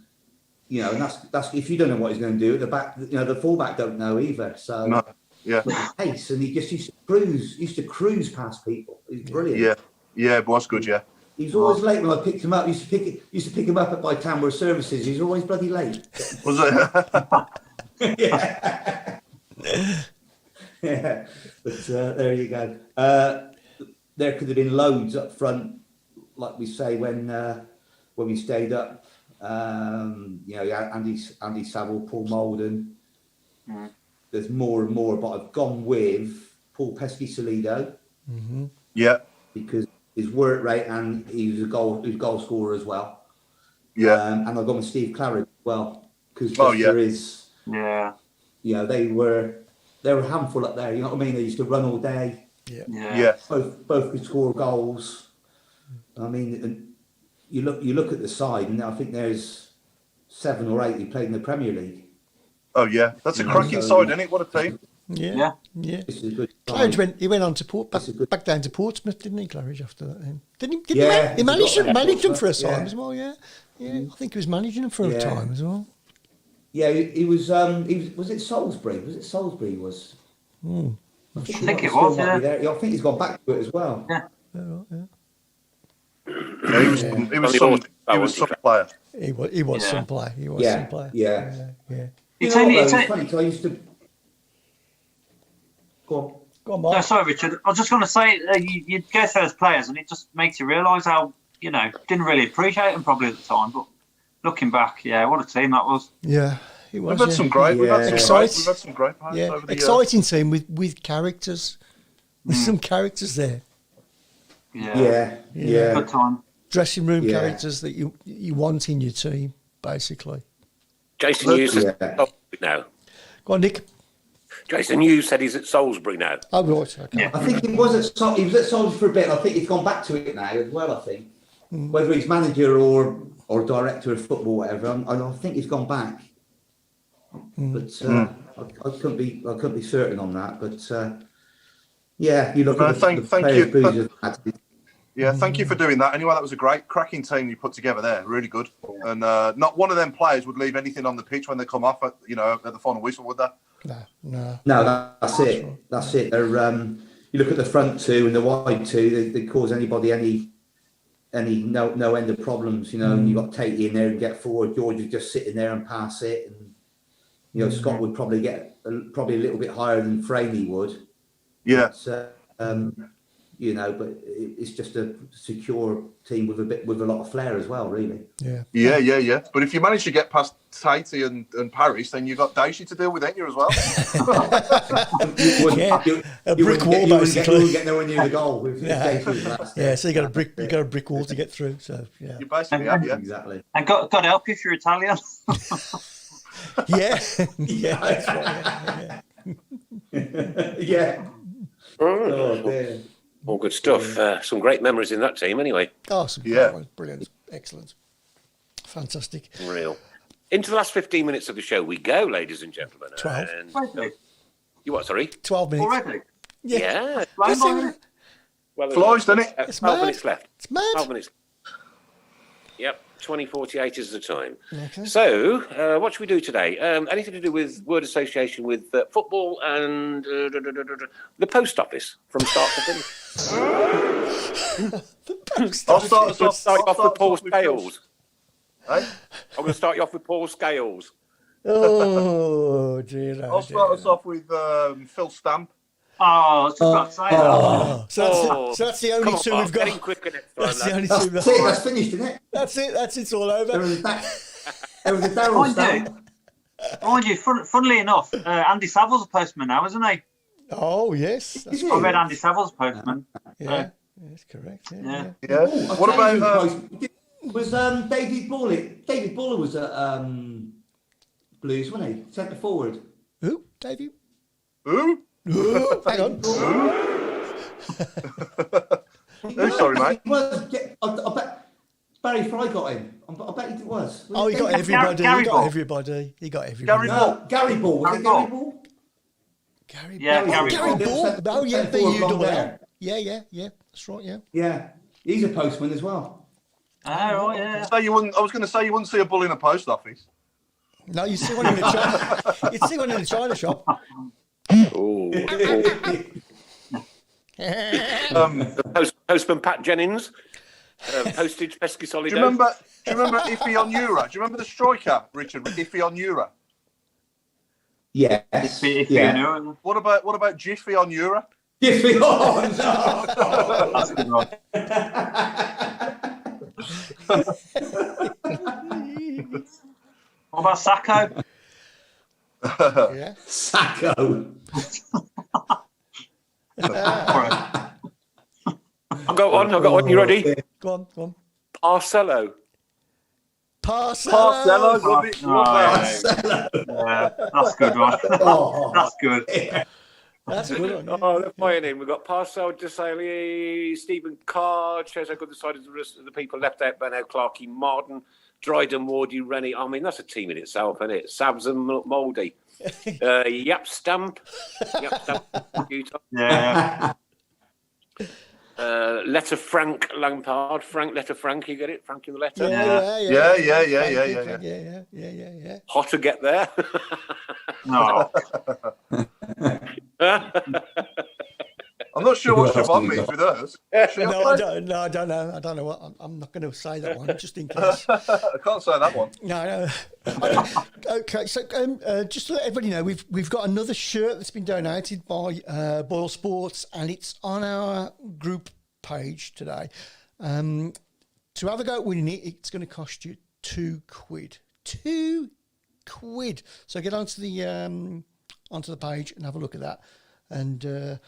you know, and that's if you don't know what he's going to do at the back, you know, the fullback don't know either. So No. Yeah. pace, and he just used to cruise past people. He's brilliant. Yeah, it was good. Yeah. He was always late when I picked him up. Used to pick him up at my Tamworth services. He's always bloody late. Was it? Yeah. Yeah. But there you go. There could have been loads up front, like we say when we stayed up. You know, Andy Saville, Paul Molden. There's more and more, but I've gone with Paul Pesky-Salido. Yeah. Because his work rate, and he was a goal scorer as well. Yeah. And I've gone with Steve Claridge as well, because yeah. Yeah. You know, they were a handful up there. You know what I mean? They used to run all day. Yeah. Both could score goals. I mean, and you look at the side, and I think there's 7 or 8 who played in the Premier League. Oh yeah, that's a cracking side, isn't it? What a team! Yeah. This is a good Claridge went on to back down to Portsmouth, didn't he? Claridge after that, then didn't he? Yeah, He managed them for a Yeah. time as well. Yeah. I think he was managing them for a time as well. Yeah, he was. Was it Salisbury? Was it Salisbury? I think it was. Yeah. I think he's gone back to it as well. Yeah. He was some player. He was some player. He was some player. Yeah. It's You know only, what, it's though, only, it's funny 'cause I used to. Go on. Go on, Mark. no, sorry, Richard. I was just going to say, you go through those players, and it just makes you realise how, you know, didn't really appreciate them probably at the time, but looking back, yeah, what a team that was. Yeah, it was. We've had some great. We've had some great players Yeah, over the exciting team with characters. There's some characters there. Yeah. Good time. Dressing room characters that you want in your team, basically. Jason Hughes is at Salisbury now. Go on, Nick. Jason Hughes said he's at Salisbury now. Oh, right. Okay. Yeah. I think he was at Salisbury for a bit. I think he's gone back to it now as well. I think whether he's manager or director of football, whatever. I think he's gone back. But I couldn't be certain on that. But yeah, you look at the players. Yeah, thank you for doing that. Anyway, that was a great, cracking team you put together there. Really good. And not one of them players would leave anything on the pitch when they come off at the final whistle, would they? No. That's it. That's it. They're you look at the front two and the wide two. They cause anybody any no end of problems. You know, and you got Tatey in there and get forward. George is just sitting there and pass it, and you know Scott would probably get a little bit higher than Franey would. Yeah. But, you know, but it's just a secure team with a lot of flair as well, really. Yeah. But if you manage to get past Tatey and Paris, then you've got Daishi to deal with, ain't you, as well? A brick wall, basically. You wouldn't get nowhere near the goal. So you got a brick wall to get through. So yeah, You basically have, yeah. Exactly. And God help you if you're Italian. yeah, that's right. Yeah. Oh, dear. All good stuff. Some great memories in that team, anyway. Oh, some great ones. Brilliant, excellent, fantastic. Real. Into the last 15 minutes of the show we go, ladies and gentlemen. 12. And, you what? Sorry. 12 minutes Already? Yeah. Well, Flies, doesn't it? It's 12 mad. minutes left. It's mad. 12 minutes. Yep. 2048 is the time. Okay. So, what should we do today? Anything to do with word association with football and the post office from start to finish? I'll start us off. Start you off with Paul Phil. Scales. Hey? I'm going to start you off with Paul Scales. Oh dear. I'll start us off with Phil Stamp. Oh, I was just about to say that. Oh, so that's the only Come on, two Mark, we've got. getting quicker next time. That's the only That's two. it. That's finished, isn't it? That's it. It's all There over. was a Darryl Stamp. Mind you, funnily enough, Andy Saville's a postman now, isn't he? Oh yes. Is That's, it? I read Andy Saville's postman. yeah, that's correct. Yeah. Yeah. I'll What tell you about who was David Buller? David Buller was at Blues, wasn't he? Centre forward. Who? Davey? who? Oh, hang on. Sorry, mate. I bet Barry Fry got him. I bet he was. Oh, he got everybody. Gary He got Ball. everybody. He got everybody. Gary Gary Ball. Was it Gary Ball? Gary Yeah, Ball. Gary Ball. Ball. Oh, yeah, Centre-forward blonde B-U-double-L. hair. Yeah. That's right, yeah. Yeah, he's a postman as well. Oh, right, yeah. So you wouldn't. I was going to say you wouldn't see a bull in a post office. No, you see one in the China. You'd see one in the China shop. Oh, Postman Pat Jennings, postage pesky Do solido. you remember Iffy on Euro? Do you remember the striker, Richard, with Iffy on Euro? Yes. If yeah. you know. What about Jiffy on Euro? Jiffy on. That's a good one. What about Sacco? Yeah. Sacco. I've got one. You ready? Go on. Marcelo. Parcello. Love it. Yeah, that's a good one. That's good. That's a good one. Yeah. Oh, they're flying in. We've got Parcel, DeSailly, Stephen Card, shows how good the side of the rest of the people left out. Benno, Clarkey, Martin, Dryden, Wardy, Rennie. I mean, that's a team in itself, isn't it? Sabs and Mouldy. Yap Stamp. Utah. Yeah. Letter Frank Lampard. Letter Frank, you get it? Frank in the letter. Yeah. Hot to get there. No. I'm not sure what Siobhan means with hers. No, I don't know. I don't know what. I'm not going to say that one, just in case. I can't say that one. No. Okay, so just to let everybody know, we've got another shirt that's been donated by Boyle Sports, and it's on our group page today. To have a go at winning it, it's going to cost you £2. £2. So get onto the page and have a look at that, and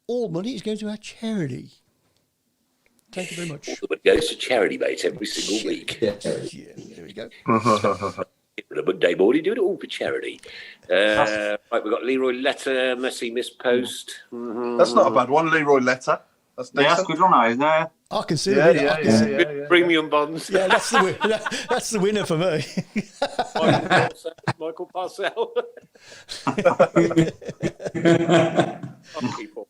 all money is going to our charity. Thank you very much. All the money goes to charity, mate, every single week. Yeah, there we go. A Monday morning, doing it all for charity. Right, we've got Leroy Letter, Messi Miss Post. Mm-hmm. That's not a bad one, Leroy Letter. That's decent. Yeah, that's a good one, isn't it? I can see the winner. Yeah. Premium bonds. Yeah, that's the winner for me. Michael Parcell. Can't keep up.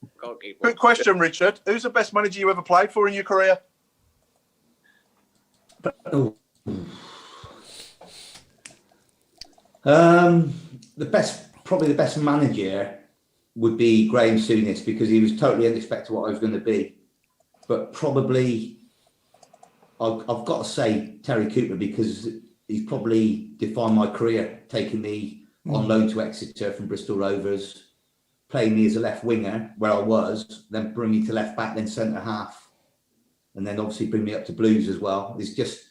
Quick question, Richard. Who's the best manager you ever played for in your career? Probably the best manager would be Graham Souness, because he was totally unexpected what I was going to be. But probably I've got to say Terry Cooper, because he's probably defined my career, taking me on loan to Exeter from Bristol Rovers, playing me as a left winger where I was, then bring me to left back, then centre half, and then obviously bring me up to Blues as well. It's just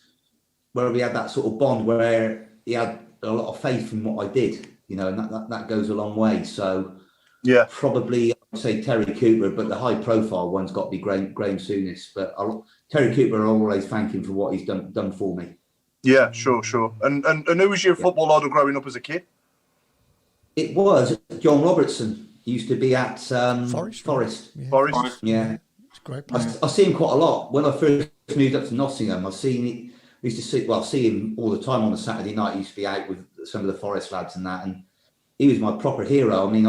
where we had that sort of bond where he had a lot of faith in what I did, and that goes a long way. So yeah, probably I'd say Terry Cooper, but the high profile one's got to be Graham Souness. But Terry Cooper, I always thank him for what he's done for me. Yeah, sure. And who was your football idol growing up as a kid? It was John Robertson. He used to be at Forest. Yeah. Forest. Yeah. It's great. I see him quite a lot. When I first moved up to Nottingham, I see him all the time on a Saturday night. He used to be out with some of the Forest lads and that, and he was my proper hero. I mean,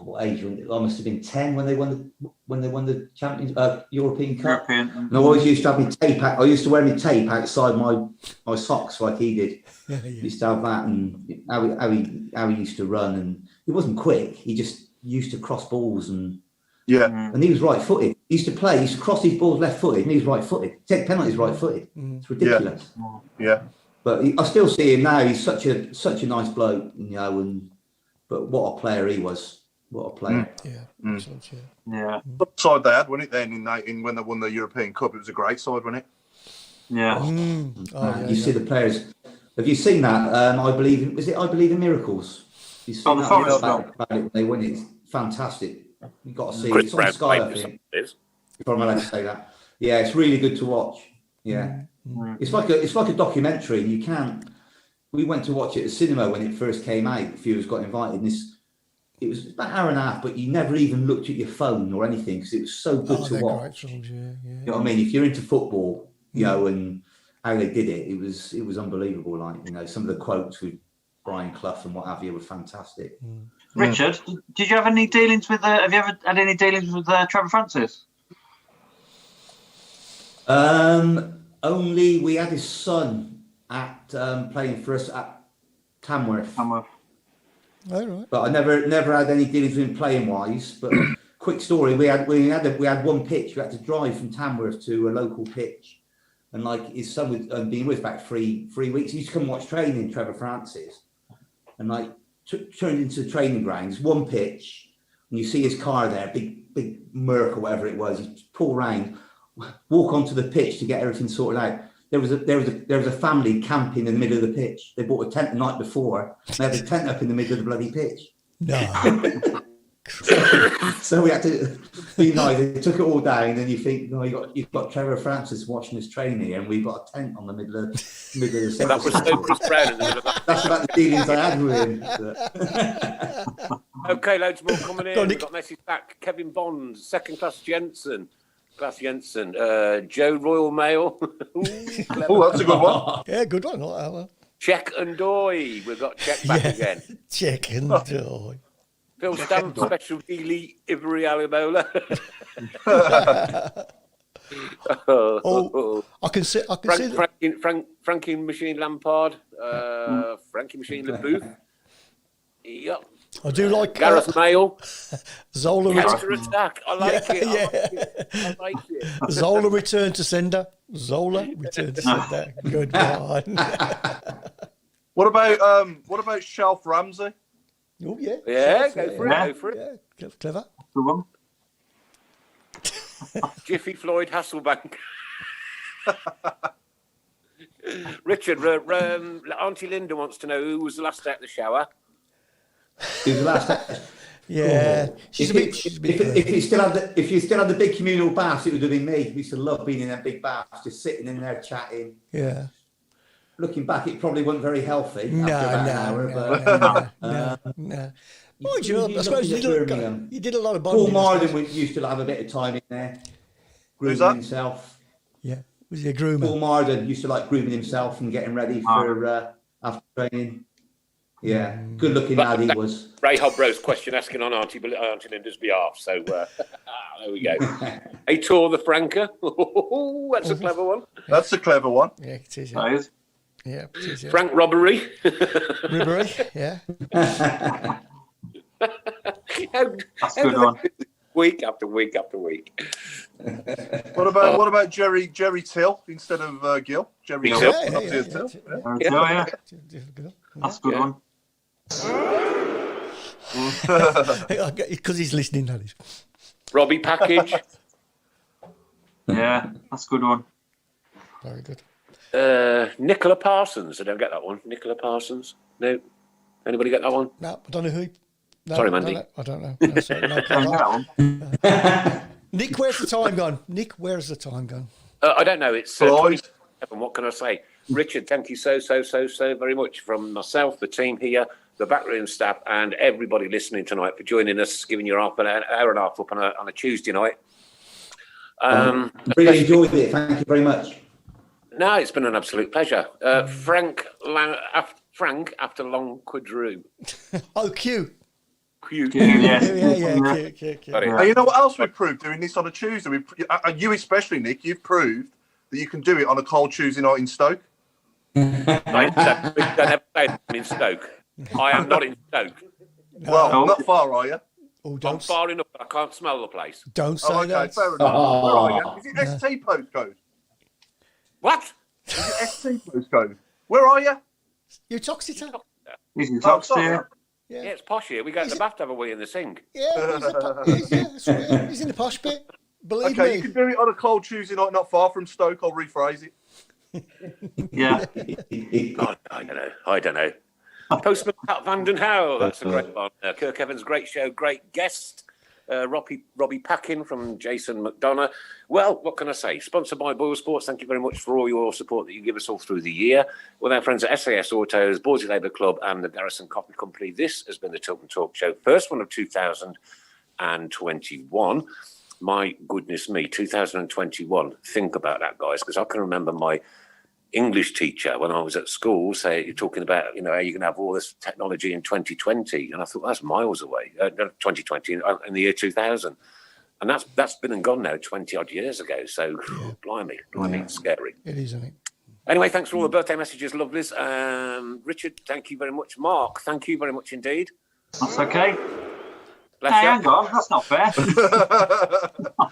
what age? I must have been 10 when they won the Champions European Cup. And I always used to have my tape. I used to wear my tape outside my socks like he did. Yeah. Used to have that, and how he used to run, and he wasn't quick. He just used to cross balls, and he was right-footed. He used to cross these balls left-footed, and he was right-footed. Take penalties right-footed. It's ridiculous. Yeah. But I still see him now. He's such a nice bloke, but what a player he was. What a player. Yeah. Excellent, Yeah. What side they had, wasn't it, then, when they won the European Cup? It was a great side, wasn't it? Yeah. You see the players. Have you seen that? I believe in miracles. You've seen the Forest about it when they win it. It's fantastic. You've got to see Chris it. It's on Sky, I think. If I'm allowed to say that. Yeah, it's really good to watch. Yeah. It's like a documentary, and we went to watch it at the cinema when it first came out. A few of us got invited, and it was about an hour and a half, but you never even looked at your phone or anything because it was so good to watch. Great films, yeah. You know what I mean? If you're into football, you know, and how they did it. It was unbelievable. Like, you know, some of the quotes with Brian Clough and what have you were fantastic. Richard, did you have any dealings with? Have you ever had any dealings with Trevor Francis? Only we had his son at playing for us at Tamworth. All right. But I never had any dealings with him playing wise. But quick story: we had one pitch. We had to drive from Tamworth to a local pitch, and like his son was been with about three weeks. He used to come watch training, Trevor Francis, and like turned into the training grounds. One pitch, and you see his car there, big Merc or whatever it was. He pull round, walk onto the pitch to get everything sorted out. There was a family camping in the middle of the pitch. They bought a tent the night before. They had a tent up in the middle of the bloody pitch. No. So we had to be nice. They took it all down, and you think, no, you've got Trevor Francis watching us training, and we've got a tent on the middle of the centre. That was so Chris Brown. That's about the dealings I had with him. Okay, loads more coming in. Go on, We've Nick. got message back. Kevin Bond, second class Jensen. Joe Royal Mail. Oh, that's a good one. Yeah, good one. I like that one. Check and Doy. We've got Check back again. Check and Doy. Phil Stamp, Special Dealy, Ivory Alimola. I can see. Frankie Machine Lampard. Frankie Machine LeBooth. Yep. I do like Gareth Mail. Zola. Counter attack. I like it. I like it. Zola return to sender. Zola return to sender. Good one. What about Shelf Ramsey? Oh yeah. Yeah, go for it. Go for it. Yeah, clever. Good one. Jiffy Floyd Hasselbank. Richard, Auntie Linda wants to know who was the last out of the shower. Who's the last? Yeah, she's a bit. If you still had the big communal baths, it would have been me. We used to love being in them big baths, just sitting in there chatting. Yeah. Looking back, it probably wasn't very healthy. No. Mind you, I suppose you did a lot of bonding. Paul Marden used to have a bit of time in there, grooming himself. Yeah, was he a groomer? Paul Marden used to like grooming himself and getting ready for after training. Yeah, good looking lad he was. Ray Hobro's question asking on Auntie Linda's behalf. So there we go. Hey, Tor the Franker. That's a clever one. That's a clever one. Yeah, it is. That is. Yeah, it is. Yeah. Frank Robbery. Ribery, yeah. That's a good one. Week after week after week. What about Jerry Till instead of Gill? Jerry Till. Till. Yeah. That's a good one. Because he's listening, that is. Robbie Package. Yeah, that's a good one. Very good. Nicola Parsons. I don't get that one. Nicola Parsons. No. Anybody get that one? No, I don't know who. No, Sorry, Mandy. I don't know. No, sorry, no, Nick, where's the time gone? Nick, where's the time gone? I don't know. It's 27. What can I say? Richard, thank you so very much from myself, the team here, the backroom staff, and everybody listening tonight for joining us, giving you an hour and a half up on a Tuesday night. Really enjoyed it. Thank you very much. No, it's been an absolute pleasure. Frank, after long quadru. Oh, Q. Q. Yeah. Q. And you know what else we've proved doing this on a Tuesday? You especially, Nick, you've proved that you can do it on a cold Tuesday night in Stoke. I don't ever say I'm in Stoke. I am not in Stoke. Well, not far, are you? Oh, I'm far enough, but I can't smell the place. Don't say okay, that. fair enough. Where are you? Is it ST postcode? What? Is it ST postcode? Where are you? You're Toxeter? He's in Toxeter. Yeah, it's posh here. We go to the bath, have a wee in the sink. Yeah, he's in the posh bit. Believe Okay, me. you can do it on a cold Tuesday night, not far from Stoke. I'll rephrase it. Yeah. I don't know. Postman Pat Vanden Howell, that's a great one. Kirk Evans, great show, great guest. Robbie Packin from Jason McDonough. Well, what can I say? Sponsored by Boyle Sports. Thank you very much for all your support that you give us all through the year. With our friends at SAS Autos, Borsley Labour Club and the Garrison Coffee Company, this has been the Tilton Talk Show, first one of 2021. my goodness me, 2021. Think about that, guys, because I can remember my English teacher when I was at school say, you're talking about, you know, you're going to have all this technology in 2020. And I thought, that's miles away, 2020, in the year 2000. And that's been and gone now 20 odd years ago. So, blimey, it's scary. It is, isn't it? Anyway, thanks for all the birthday messages, lovelies. Richard, thank you very much. Mark, thank you very much indeed. That's okay. Bless Hey, you. hang on, that's not fair.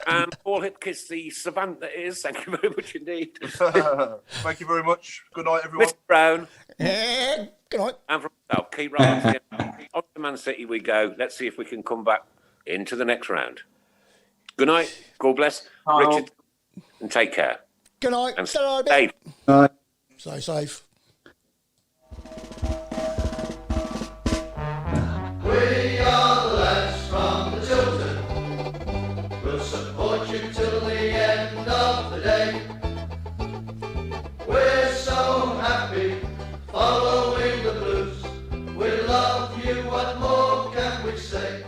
And Paul Hipkiss, the savant that is, thank you very much indeed. Thank you very much. Good night, everyone. Mr. Brown. Good night. And from myself, keep right on to Man City we go. Let's see if we can come back into the next round. Good night. God bless. Bye. Richard, and take care. Good night. And Stay safe. Stay safe. We are the lads from the Tilton. We'll support you till the end of the day. We're so happy following the blues. We love you, what more can we say?